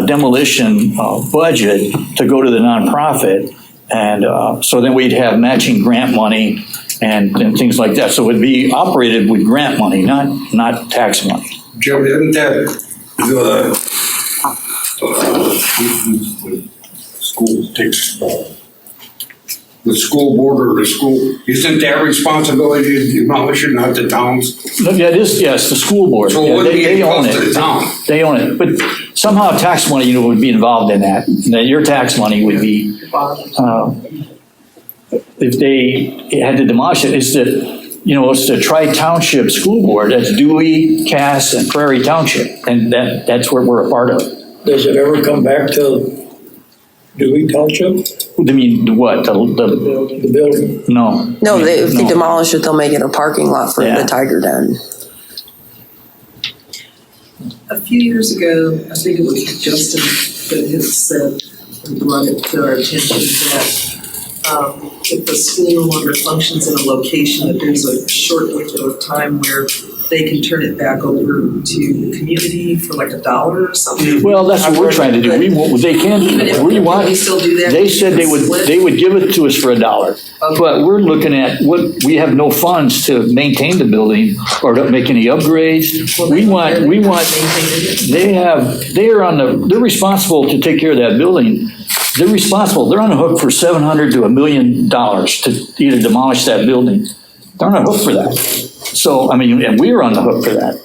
demolition budget to go to the nonprofit, and so then we'd have matching grant money and things like that. So it'd be operated with grant money, not tax money. Jim, isn't that school takes the school board or the school, isn't that responsibility to demolish it, not the town's? No, yeah, it is, yes, the school board. So it Yeah, wouldn't be they own cost to the it. town. They own it, but somehow tax money, would be involved in that. That your tax money would be, if they had to demolish it, it's the tri-township school board. That's Dewey, Cass, and Prairie Township, and that's where we're a part of. Does it ever come back to Dewey Township? I mean, what, the building? No. if they demolish it, they'll make it a parking lot for the Tiger Den. A few years ago, I think it was Justin that had said, and brought it to our attention, that if the school no longer functions in a location, that there's a short window of time where they can turn it back over to the community for like $1 or something. Well, that's what we're trying to do. They can, Can we still do that? they said they would give it to us for $1. Okay. But we're looking at we have no funds to maintain the building or to make any upgrades. They're responsible to take care of that building. They're responsible, they're on the hook for $700,000 to $1 million to either demolish that building. They're on the hook for that. So, and we're on the hook for that.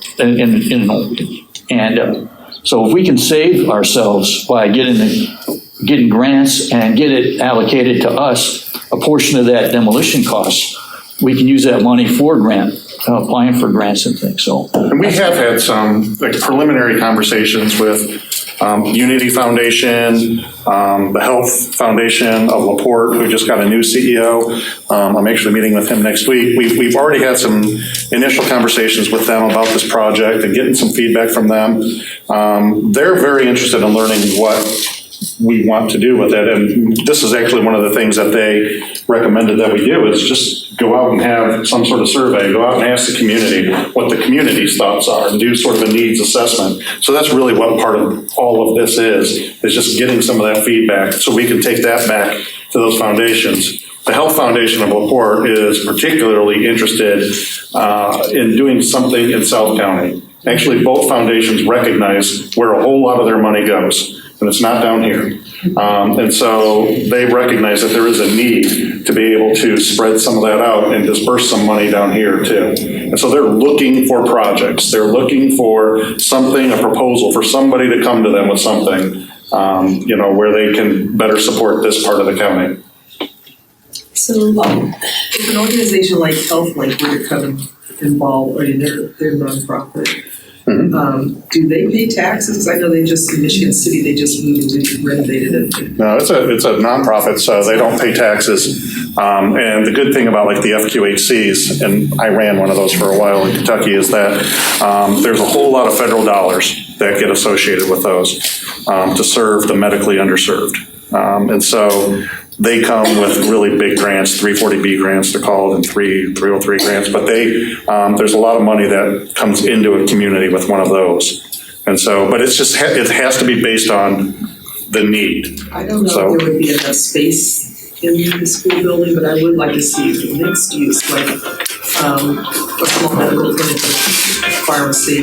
So if we can save ourselves by getting grants and get it allocated to us, a portion of that demolition cost, we can use that money for applying for grants and things, so. And we have had some preliminary conversations with Unity Foundation, the Health Foundation of LaPorte, who just got a new CEO. I'm actually meeting with him next week. We've already had some initial conversations with them about this project and getting some feedback from them. They're very interested in learning what we want to do with it. And this is actually one of the things that they recommended that we do, is just go out and have some sort of survey, go out and ask the community what the community's thoughts are and do sort of a needs assessment. So that's really what part of all of this is just getting some of that feedback so we can take that back to those foundations The Health Foundation of LaPorte is particularly interested in doing something in South County. Actually, both foundations recognize where a whole lot of their money goes, and it's not down here. And so they recognize that there is a need to be able to spread some of that out and disperse some money down here too. And so they're looking for projects. They're looking for something, a proposal for somebody to come to them with something, where they can better support this part of the county. So, if an organization like HealthLink were to come involved, or they're nonprofit, do they pay taxes? I know they just, in Michigan City, they just moved and renovated it. No, it's a nonprofit, so they don't pay taxes. And the good thing about like the FQHCs, and I ran one of those for a while in Kentucky, is that there's a whole lot of federal dollars that get associated with those to serve the medically underserved. And so they come with really big grants, 340B grants, they're called, and 303 grants, but there's a lot of money that comes into a community with one of those. And so, but it's just, it has to be based on the need. I don't know if there would be enough space in the school building, but I would like to see mixed use, like a small medical clinic, pharmacy,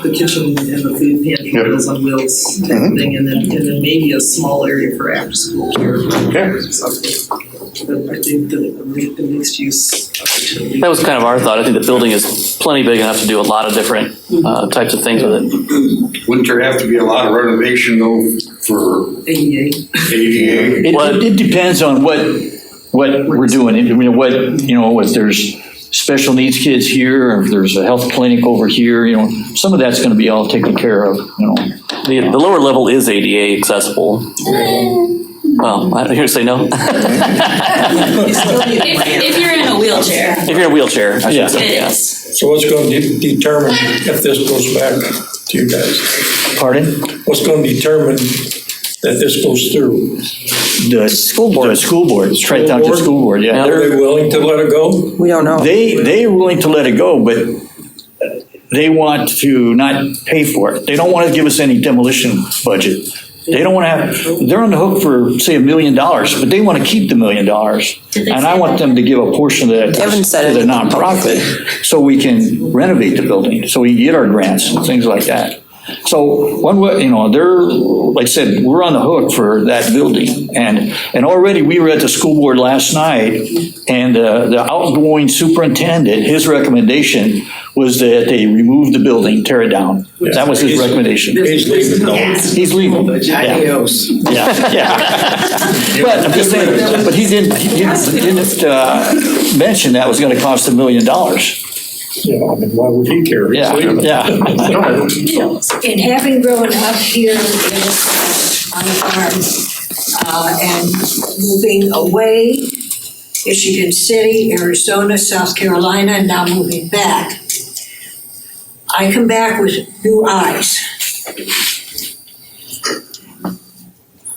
the kitchen and the food pantry, Meals on Wheels type of thing, and then maybe a small area for after school care or something. But I think the mixed use opportunity. That was kind of our thought. I think the building is plenty big enough to do a lot of different types of things with it. Wouldn't there have to be a lot of renovation though for ADA? It depends on what we're doing. I mean, if there's special needs kids here, or if there's a health clinic over here, some of that's going to be all taken care of. The lower level is ADA accessible. Well, I'm here to say no. If you're in a wheelchair. If you're in a wheelchair, I should say. It is. So what's going to determine if this goes back to you guys? Pardon? What's going to determine that this goes through? The school board. Tri-township school board, yeah. Are they willing to let it go? We don't know. They're willing to let it go, but they want to not pay for it. They don't want to give us any demolition budget. They don't want to have, they're on the hook for, say, $1 million, but they want to keep the $1 million. And I want them to give a portion of that to the nonprofit so we can renovate the building, so we can get our grants and things like that. So one way, they're, like I said, we're on the hook for that building. And already we were at the school board last night, and the outgoing superintendent, his recommendation was that they remove the building, tear it down. That was his recommendation. He's leaving though. He's leaving. Adios. Yeah. But I'm just saying, but he didn't mention that was going to cost $1 million. Yeah, I mean, why would he care? Yeah. And having grown up here on a farm and moving away, Michigan City, Arizona, South Carolina, and now moving back, I come back with new eyes.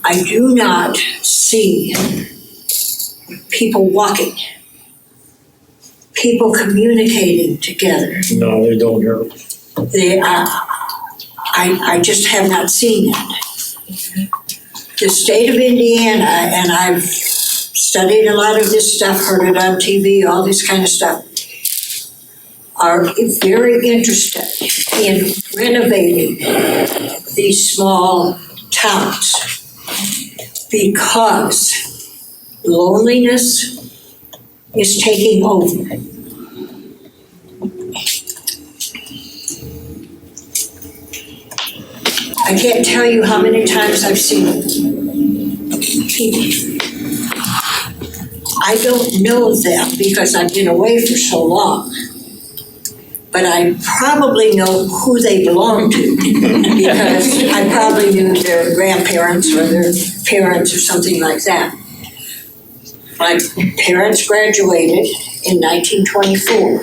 I do not see people walking, people communicating together. No, they don't hear it. I just have not seen it. The state of Indiana, and I've studied a lot of this stuff, heard it on TV, all this kind of stuff, are very interested in renovating these small towns because loneliness is taking over. I can't tell you how many times I've seen people. I don't know them because I've been away for so long, but I probably know who they belong to because I probably knew their grandparents or their parents or something like that. My parents graduated in 1924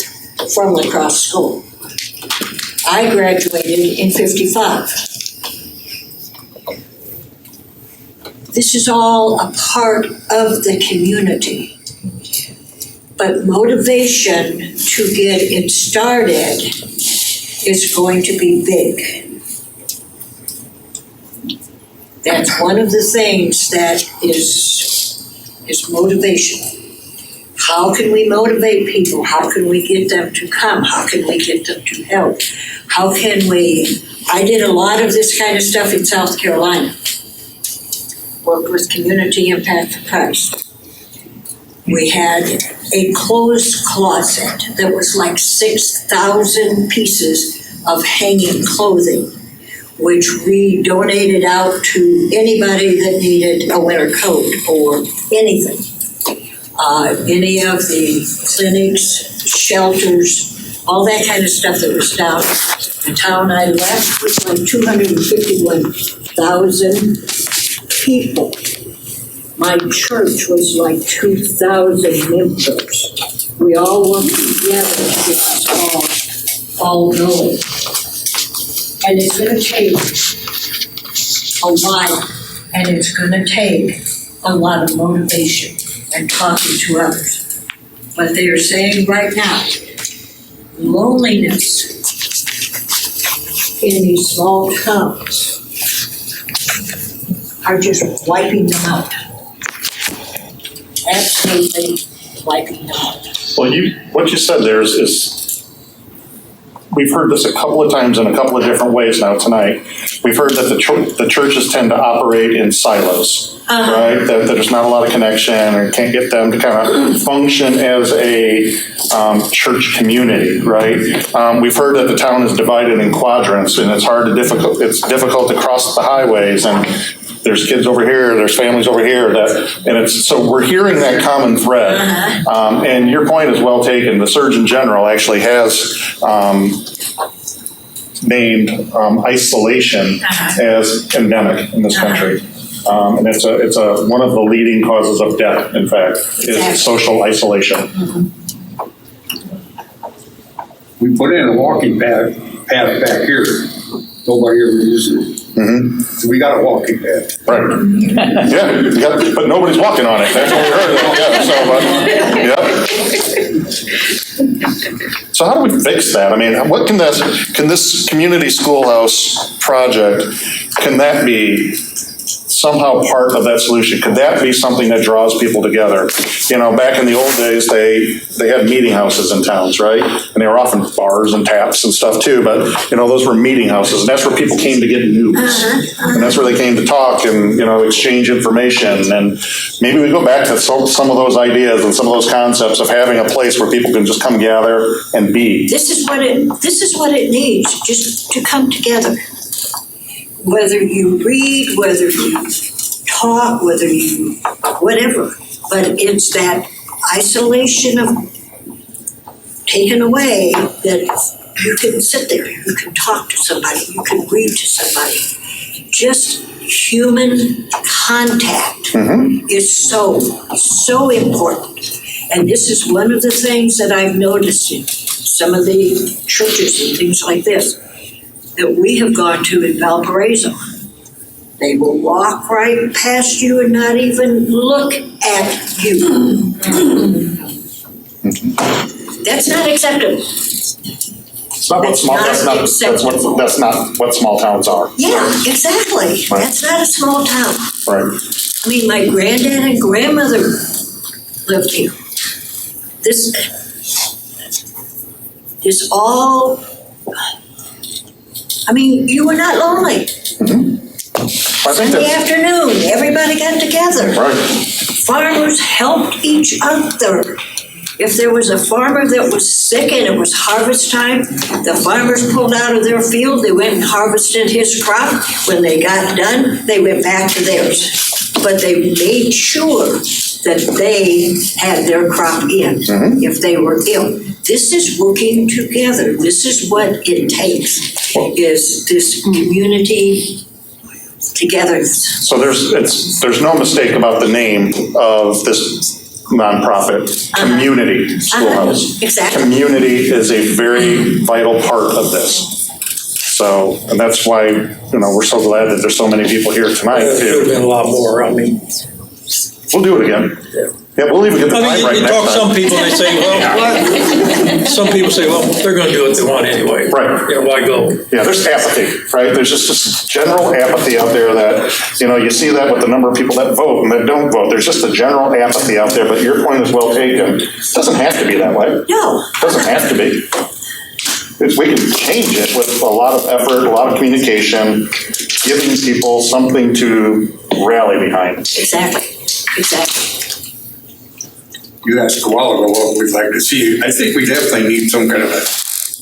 from LaCrosse School. I graduated in 55. This is all a part of the community. But motivation to get it started is going to be big. That's one of the things that is is motivation. How can we motivate people? How can we get them to come? How can we get them to help? How can we, I did a lot of this kind of stuff in South Carolina. Worked with Community Impact for Christ. We had a closed closet that was like 6,000 pieces of hanging clothing, which we donated out to anybody that needed a winter coat or anything. Any of the clinics, shelters, all that kind of stuff that was down. The town I left was like 251,000 people. My church was like 2,000 members. We all worked together to get us all going. And it's gonna take a while, and it's gonna take a lot of motivation and talking to others. But they are saying right now, loneliness in these small towns are just wiping them out. Absolutely wiping them out. Well, what you said there is we've heard this a couple of times in a couple of different ways now tonight. We've heard that the churches tend to operate in silos, right? That there's not a lot of connection, or can't get them to kind of function as a church community, right? We've heard that the town is divided in quadrants, and it's difficult to cross the highways, and there's kids over here, there's families over here, so we're hearing that common thread. And your point is well taken. The Surgeon General actually has named isolation as endemic in this country. And it's one of the leading causes of death, in fact, is social isolation. We put in a walking path back here. Nobody ever uses it. So we got a walking path. Right. Yeah, but nobody's walking on it. That's what we heard. So how do we fix that? I mean, what can this community schoolhouse project, can that be somehow part of that solution? Could that be something that draws people together? You know, back in the old days, they had meeting houses in towns, right? And they were often bars and taps and stuff too, but you know, those were meeting houses, and that's where people came to get news. And that's where they came to talk and, you know, exchange information. And maybe we go back to some of those ideas and some of those concepts of having a place where people can just come gather and be. This is what it needs, just to come together. Whether you read, whether you talk, whether you, whatever, but it's that isolation of taken away that you can sit there, you can talk to somebody, you can read to somebody. Just human contact is so important. And this is one of the things that I've noticed in some of the churches and things like this, that we have gone to in Valparaiso. They will walk right past you and not even look at you. That's not acceptable. That's not what small towns are. Yeah, exactly. Right. That's not a small town. Right. I mean, my granddad and grandmother lived here. This all, I mean, you were not lonely. Sunday afternoon, everybody got together. Right. Farmers helped each other. If there was a farmer that was sick and it was harvest time, the farmers pulled out of their field, they went and harvested his crop. When they got done, they went back to theirs. But they made sure that they had their crop in if they were ill. This is working together. This is what it takes, is this community togetherness. So there's no mistake about the name of this nonprofit, Community Schoolhouse. Exactly. Community is a very vital part of this. So, and that's why, you know, we're so glad that the's so many people here tonight too. There should have been a lot more. I mean, we'll do it again. Yeah, we'll even get the time right you next talk to time. some people, they say, well, some people say, well, they're gonna do what they want anyway. Right. You know, why go? Yeah, there's apathy, right? There's just this general apathy out there that, you see that with the number of people that vote and that don't vote. There's just a general apathy out there, but your point is well taken. It doesn't have to be that way. No. It doesn't have to be. We can change it with a lot of effort, a lot of communication, giving people something to rally behind. Exactly. You asked a while ago what we'd like to see. I think we definitely need some kind of a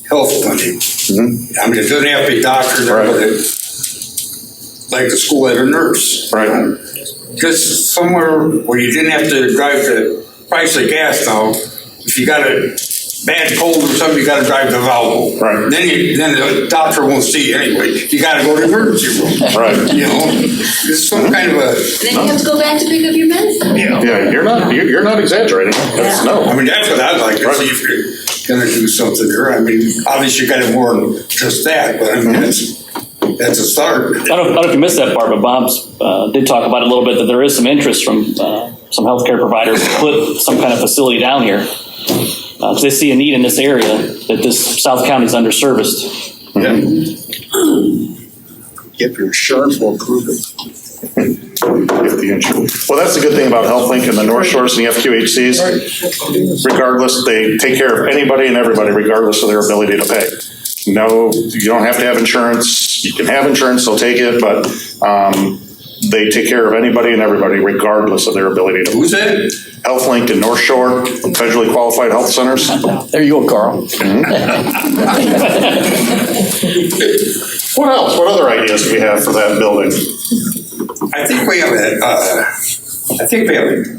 health clinic. Mm-hmm. I mean, it doesn't have to be doctors, Right. but like the school had a nurse. Right. Just somewhere where you didn't have to drive the price of gas now. If you got a bad cold or something, you gotta drive to Valpo. Right. Then the doctor won't see you anyway. You gotta go to the emergency room. Right. It's some kind of a. And then you have to go back to pick up your medicine. Yeah, you're not exaggerating. It's no. I mean, that's what I'd like to see if you're gonna do something there. I mean, obviously you gotta more than just that, but I mean, that's a start. I don't know if you missed that part, but Bob's did talk about it a little bit, that there is some interest from some healthcare providers to put some kind of facility down here. Because they see a need in this area, that this South County is underserviced. Yeah. If your insurance will approve it. Well, that's the good thing about HealthLink and the North Shores and the FQHCs. Regardless, they take care of anybody and everybody, regardless of their ability to pay. No, you don't have to have insurance. You can have insurance, they'll take it, but they take care of anybody and everybody, regardless of their ability to pay. Who's that? HealthLink and North Shore, federally qualified health centers. There you go, Carl. What else? What other ideas do we have for that building? I think we have a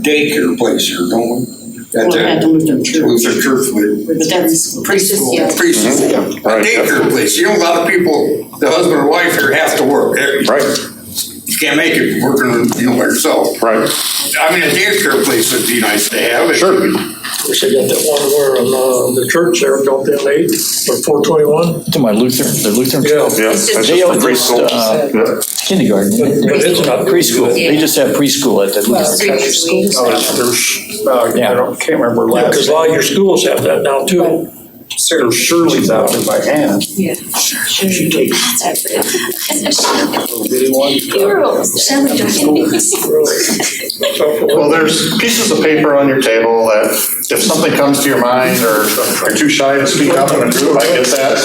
daycare place here, don't we? At the Lutheran Church. But that's preschool. Preschool. A daycare place. A lot of people, the husband or wife here have to work. Right. You can't make it working, by yourself. Right. I mean, a daycare place would be nice to have. Sure. Of course, they got that one where on the church there, don't they, on 8 or 421? To my the Lutheran. Yeah. Yeah. That's just They a have preschool. kindergarten. But it's not Preschool. They just have preschool at the Lutheran. I can't remember last. Because a lot of your schools have that now too. There's Shirley's out there by hand. Yeah. She takes. Well, there's pieces of paper on your table that if something comes to your mind or you're too shy to speak up in a group, I get that.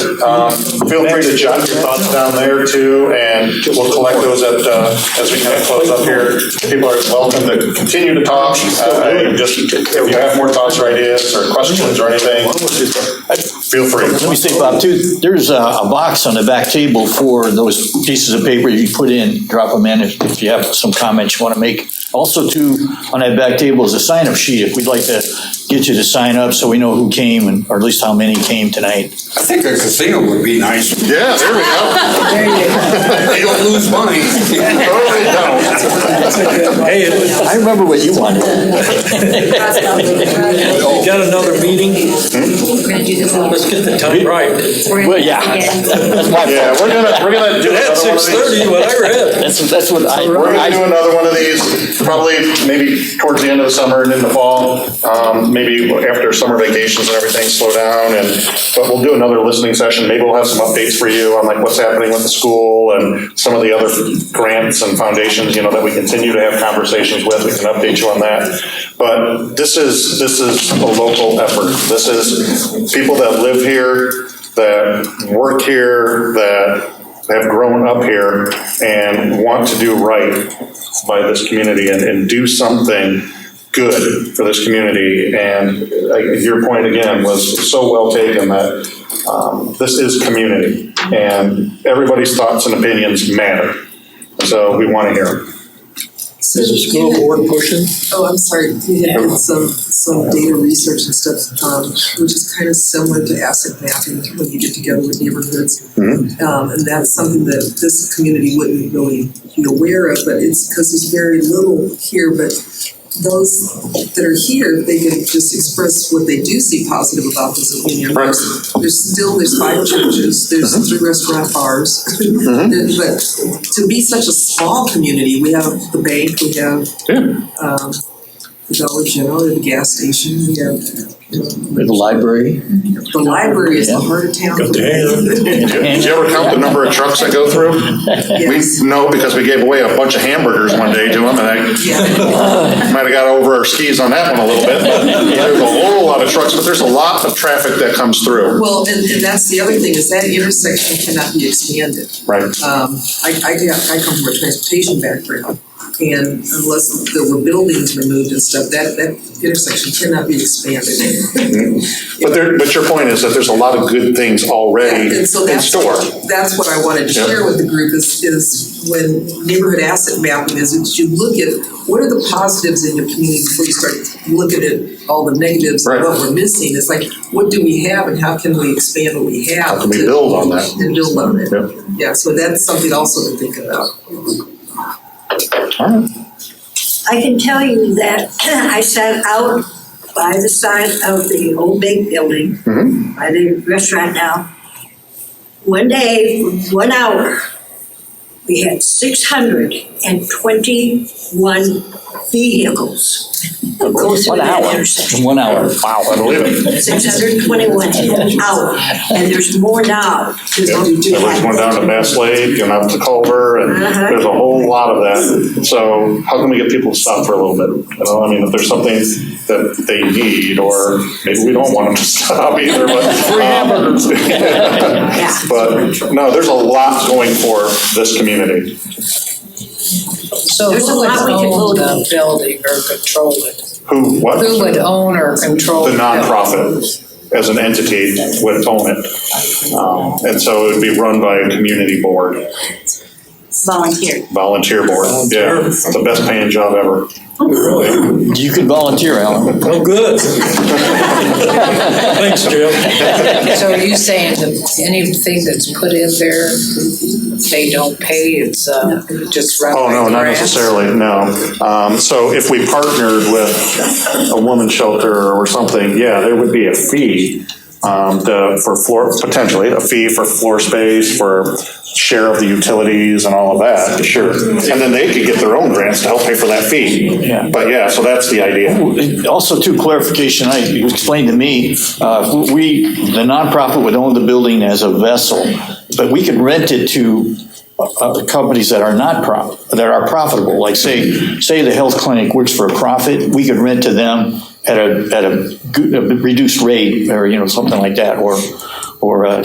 Feel free to jot your thoughts down there too, and we'll collect those as we kind of close up here. People are welcome to continue to talk. If you have more thoughts or ideas or questions or anything, feel free. Let me say, Bob, too, there's a box on the back table for those pieces of paper you put in, drop them in if you have some comments you want to make. Also, too, on that back table is a sign-up sheet if we'd like to get you to sign up so we know who came, or at least how many came tonight. I think a casino would be nice. Yeah, there we go. They don't lose money. Hey, I remember what you wanted. you got another meeting? Let's get the time right. Well, yeah. That's my Yeah, fault. we're gonna do At another one of 6:30, these. what I read. That's what We're gonna do another one of these, probably maybe towards the end of the summer and in the fall. Maybe after summer vacations and everything slow down, but we'll do another listening session. Maybe we'll have some updates for you on like what's happening with the school and some of the other grants and foundations, that we continue to have conversations with. We can update you on that. But this is a local effort. This is people that live here, that work here, that have grown up here and want to do right by this community and do something good for this community. And your point again was so well taken that this is community and everybody's thoughts and opinions matter. So we want to hear them. So, Is the school board pushing? Oh, I'm sorry, we had did some data research and stuff, which is kind of similar to asset mapping when you get together with neighborhoods. Mm-hmm. And that's something that this community wouldn't really be aware of, but it's because there's very little here, but those that are here, they can just express what they do see positive about this opinion. Right. There's 5 churches, there's 3 restaurant bars. But to be such a small community, we have the bank, we have the Dollar General, we have the gas station, we have The library. The library is the heart of town. Got the Did you ever count the number of trucks that go through? Yes. We know because we gave away a bunch of hamburgers one day to them, and I might have got over our skis on that one a little bit. But there's a whole lot of trucks, but there's a lot of traffic that comes through. Well, and that's the other thing, is that intersection cannot be expanded. Right. I come from a transportation background, and unless there were buildings removed and stuff, that intersection cannot be expanded. But your point is that there's a lot of good things already And so in store. that's what I wanted to share with the group is when neighborhood asset mapping is you look at what are the positives in your community before you start looking at all the negatives and what we're missing. It's like, what do we have and how can we expand what we have? How can we build on that? And build on it. Yep. Yeah, so that's something also to think about. All right. I can tell you that I sat out by the side of the old big building, by the restaurant now. One day, 1 hour, we had 621 vehicles go through that intersection. 1 hour. Wow, I believe it. 621 an hour, and there's more now. There's one down to Bass Lake and up to Culver, and there's a whole lot of that. So how can we get people to stop for a little bit? You know, I mean, if there's something that they need, or maybe we don't want them to stop either, but. But no, there's a lot going for this community. So There's a who would lot we could own vote on. the building or control it? Who, what? Who would own or control The the nonprofit as an entity would own it. And so it would be run by a community board, Volunteer. volunteer board. Yeah, the best paying job ever. Really? You could volunteer, Alan. Oh, good. Thanks, Jim. So are you saying that anything that's put in there, they don't pay, it's just run Oh, by no, not grants? necessarily, no. So if we partnered with a women's shelter or something, yeah, there would be a fee for floor, potentially a fee for floor space, for share of the utilities and all of that, sure. And then they could get their own grants to help pay for that fee. Yeah. But yeah, so that's the idea. Also, too, clarification, you explained to me, the nonprofit would own the building as a vessel, but we could rent it to companies that are that are profitable. Like say the health clinic works for a profit, we could rent to them at a reduced rate, or something like that, or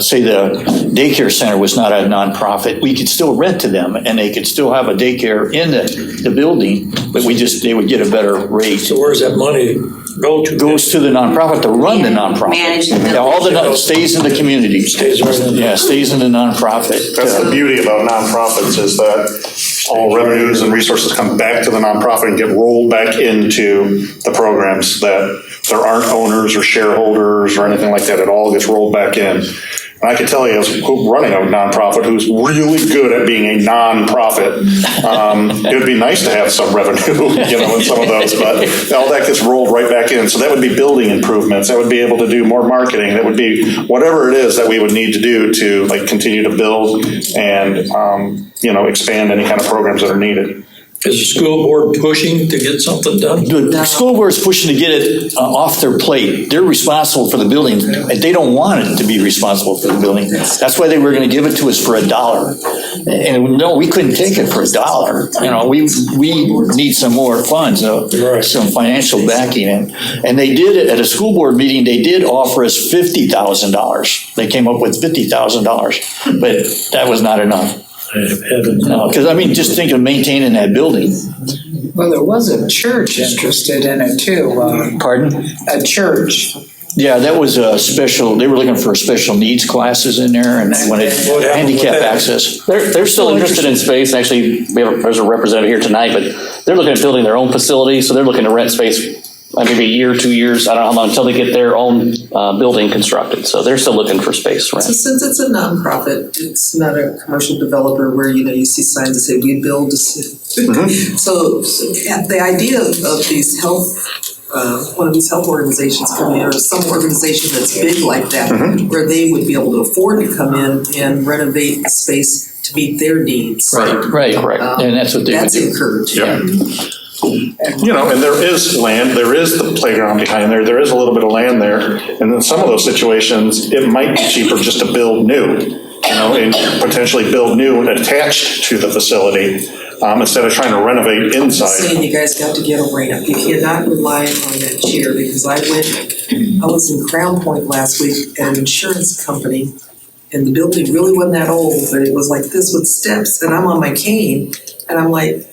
say the daycare center was not a nonprofit, we could still rent to them, and they could still have a daycare in the building, but they would get a better rate. So where's that money go to? Goes to the nonprofit to run the nonprofit. Manage the Yeah, all stays in the community. Stays right in. Yeah, stays in the nonprofit. That's the beauty about nonprofits, is that all revenues and resources come back to the nonprofit and get rolled back into the programs, that there aren't owners or shareholders or anything like that. It all gets rolled back in. And I can tell you, as running a nonprofit who's really good at being a nonprofit, it would be nice to have some revenue, in some of those, but all that gets rolled right back in. So that would be building improvements. That would be able to do more marketing. That would be whatever it is that we would need to do to continue to build and, expand any kind of programs that are needed. Is the school board pushing to get something done? The school board is pushing to get it off their plate. They're responsible for the building. They don't want it to be responsible for the building. That's why they were going to give it to us for $1. And no, we couldn't take it for $1. We need some more funds, some financial backing. And they did, at a school board meeting, they did offer us $50,000. They came up with $50,000, but that was not enough. No, because just think of maintaining that building. Well, there was a church interested in it too. Pardon? A church. Yeah, that was a special, they were looking for special needs classes in there, and they wanted handicap access. They're still interested in space. Actually, there's a representative here tonight, but they're looking at building their own facility, so they're looking to rent space maybe a year, 2 years, I don't know how long, until they get their own building constructed. So they're still looking for space to rent. So since it's a nonprofit, it's not a commercial developer where, you see signs that say we build. So the idea of these one of these health organizations coming in, or some organization that's big like that, where they would be able to afford to come in and renovate the space to meet their needs. Right, correct. And that's what they would do. That's encouraging. Yeah. You know, and there is land, there is the playground behind there is a little bit of land there. And in some of those situations, it might be cheaper just to build new, you know, and potentially build new and attached to the facility, instead of trying to renovate I'm inside. saying you guys got to get a ramp. You cannot rely on that chair, because I was in Crown Point last week at an insurance company, and the building really wasn't that old, but it was like this with steps, and I'm on my cane, and I'm like,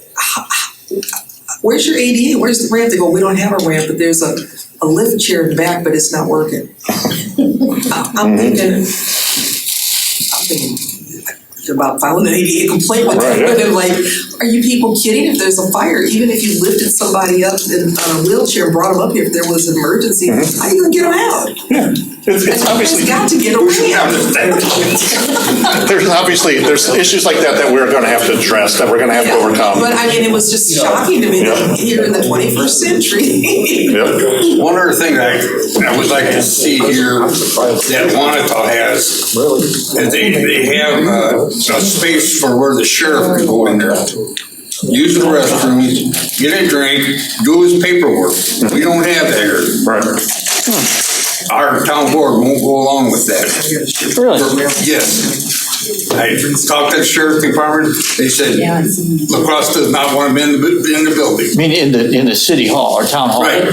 where's your ADA? Where's the ramp? They go, we don't have a ramp, but there's a lift chair in the back, but it's not working. I'm thinking about filing an ADA complaint with them. Right, yeah. Like, are you people kidding? If there's a fire, even if you lifted somebody up in on a wheelchair and brought them up here, if there was an emergency, how are you gonna get them out? Yeah. It's obviously got to get a ramp. there's issues like that we're going to have to address, that we're going to have to overcome. But I mean, it was just shocking to me that here in the 21st century. One other thing I would like to see here that Wanata has, is they have a space for where the sheriff can go in there, use the restroom, get a drink, do his paperwork. We don't have that here. Right. Our town board won't go along with that. Really? Yes. I talked to the sheriff's department, they said LaCrosse does not want them in the building. I mean, in the city hall or town hall. Right.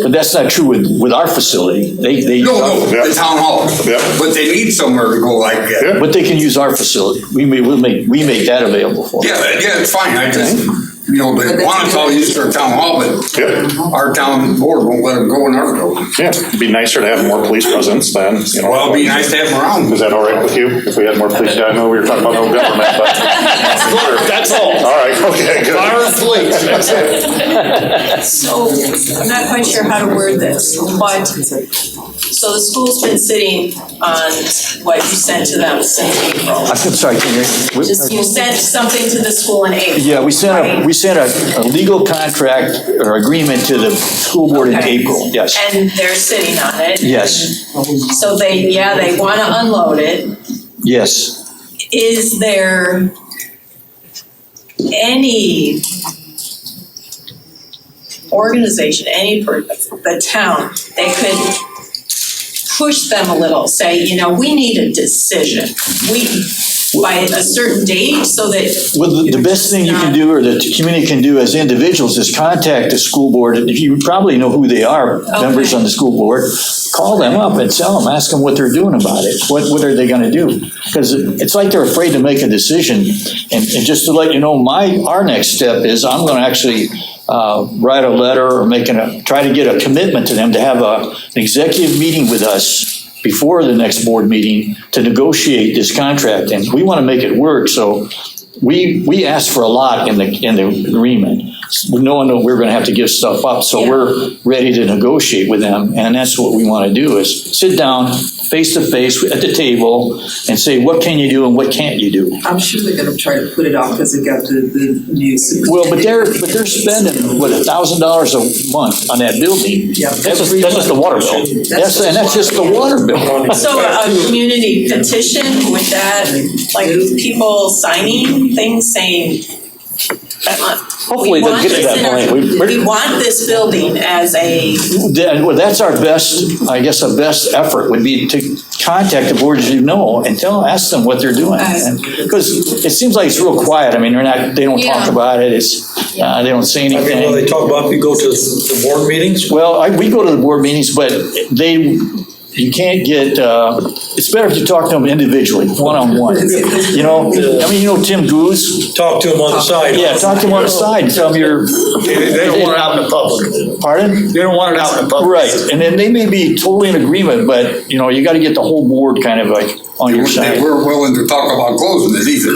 But that's not true with our facility. No, the town hall. Yeah. But they need somewhere to go like that. Yeah. But they can use our facility. We make that available for them. Yeah, it's fine. I just, you know, they want to all use their town hall, but our town board won't let them go in our building. Yeah, it'd be nicer to have more police presence than, you know. Well, it'd be nice to have them around. Is that all right with you? If we had more police, I know we were talking about no government, but. That's all. All right, okay, good. Fire and police, that's it. So, I'm not quite sure how to word this, but, so the school's been sitting on what you sent to them since April. I'm sorry, can You sent something to the school in April. Yeah, we sent a legal contract or agreement to the school board in April, yes. And they're sitting on it. Yes, So they want to unload it. yes. Is there any organization, the town, that could push them a little, say, you know, we need a decision. By a certain date, so that. Well, the best thing you can do, or the community can do as individuals, is contact the school board. If you probably know who they are, members on the school board, call them up and tell them, ask them what they're doing about it. What are they gonna do? Because it's like they're afraid to make a decision. And just to let you know, our next step is I'm gonna actually write a letter or try to get a commitment to them to have an executive meeting with us before the next board meeting to negotiate this contract, and we want to make it work. So we asked for a lot in the agreement, knowing that we're going to have to give stuff up. So we're ready to negotiate with them, and that's what we want to do: is sit down face to face at the table and say, what can you do and what can't you do? I'm sure they're going to try to put it off because they've got the new superintendent. Well, but they're spending what, $1,000 a month on that building. Yeah, That's just the water bill. That's just the water bill. So a community petition, with that, like people signing things saying, Hopefully they'll get to that point. We want this building as a. Well, that's our best, I guess, our best effort would be to contact the boards you know and ask them what they're doing. Because it seems like it's real quiet. I mean, they don't talk about it. They don't say anything. I mean, they talk about, you go to the board meetings? Well, we go to the board meetings, but you can't get, it's better if you talk to them individually, one-on-one. You know, I mean, you know Tim Goose? Talk to them on the side. Yeah, talk to them on the side and tell them They don't want it out in the public. Pardon? They don't want it out in the public. Right, and then they may be totally in agreement, but, you know, you gotta get the whole board kind of like on your side. They weren't willing to talk about closing it either.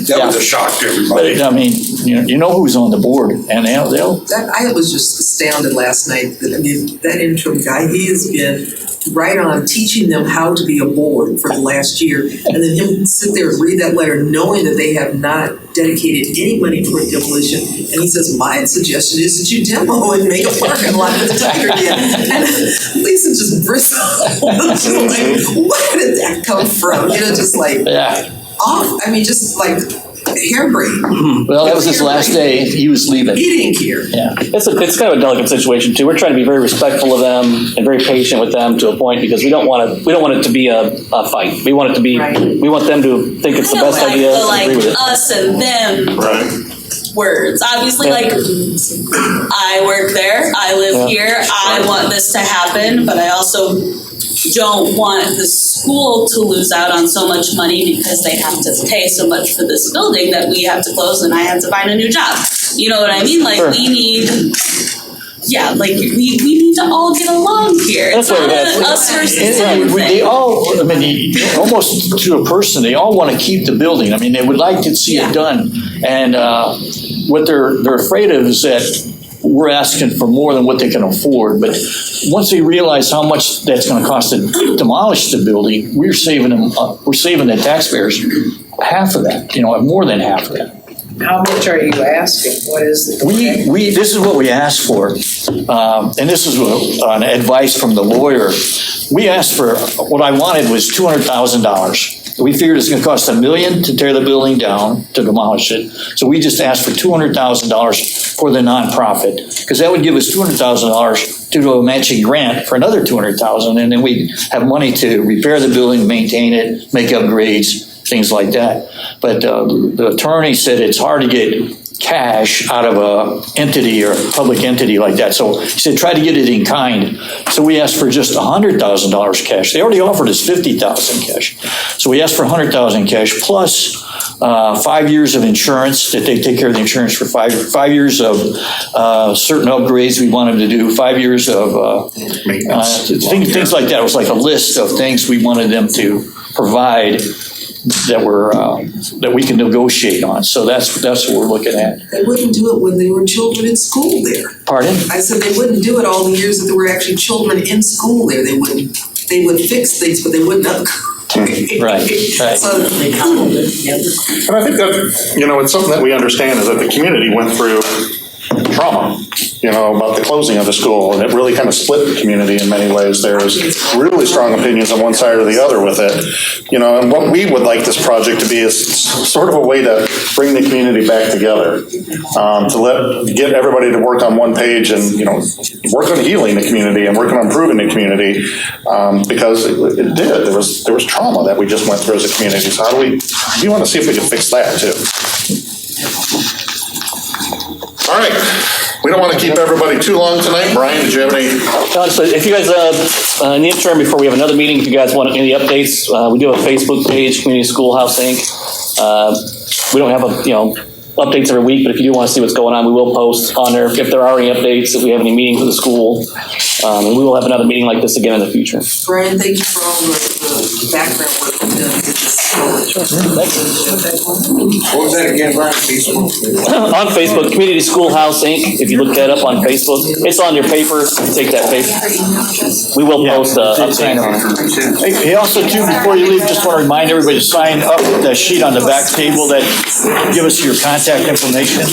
That was a shock to everybody. But, I mean, you know who's on the board, and they'll. I was just astounded last night that, I mean, that interim guy, he has been right on teaching them how to be a board for the last year. And then him sit there and read that letter knowing that they have not dedicated any money toward demolition. And he says, my suggestion is that you demo and make a parking lot for the Tiger Den. And Lisa just bristled. Like, where did that come from? You know, just like off. I mean, just like harebrained. Well, that was his last day. He was leaving. He didn't care. Yeah. It's kind of a delicate situation too. We're trying to be very respectful of them and very patient with them to a point because we don't want it to be a fight. We want it to be, we want them to think it's the best idea. Like agree with it. us and them words. Obviously, like I work there, I live here, I want this to happen, but I also don't want the school to lose out on so much money because they have to pay so much for this building that we have to close and I have to find a new job. You know what I mean? Like we need, we need to all get along here. It's not us versus them They all, I mean, almost to a person, they all want to keep the building. I mean, they would like to see it done. And what they're afraid of is that we're asking for more than what they can afford. But once they realize how much that's going to cost to demolish the building, we're saving the taxpayers half of that, more than half of that. How much are you asking? What is the? This is what we asked for, and this is an advice from the lawyer. We asked for, what I wanted was $200,000. We figured it's gonna cost $1 million to tear the building down, to demolish it. So we just asked for $200,000 for the nonprofit, because that would give us $200,000 to do a matching grant for another $200,000, and then we'd have money to repair the building, maintain it, make upgrades, things like that. But the attorney said it's hard to get cash out of a entity or a public entity like that. So he said, try to get it in kind. So we asked for just $100,000 cash. They already offered us $50,000 cash. So we asked for $100,000 cash plus 5 years of insurance, that they take care of the insurance for 5 years of certain upgrades we wanted to do, 5 years of things like that. It was like a list of things we wanted them to provide that we can negotiate on. So that's what we're looking at. They wouldn't do it when they were children in school there. Pardon? I said they wouldn't do it all the years that there were actually children in school there. They would fix things, but they wouldn't upgrade. Right. So they And I think that, it's something that we understand is that the community went through trauma, about the closing of the school, and it really kind of split the community in many ways. There's really strong opinions on one side or the other with it, and what we would like this project to be is sort of a way to bring the community back together, to get everybody to work on one page and, work on healing the community and working on improving the community, because it did. There was trauma that we just went through as a community. So we want to see if we can fix that too. All right, we don't want to keep everybody too long tonight. Brian, did you have any? So if you guys, in the interim, before we have another meeting, if you guys want any updates, we do have a Facebook page, Community Schoolhouse Inc. We don't have updates every week, but if you do want to see what's going on, we will post on there if there are any updates, if we have any meetings with the school. And we will have another meeting like this again in the future. Brian, thank you for all the background work you've done to this. What was that again, Brian? On Facebook, Community Schoolhouse Inc. If you look that up on Facebook, it's on your paper. Take that paper. We will post updates on it. Hey, also too, before you leave, just want to remind everybody to sign up the sheet on the back table that give us your contact information.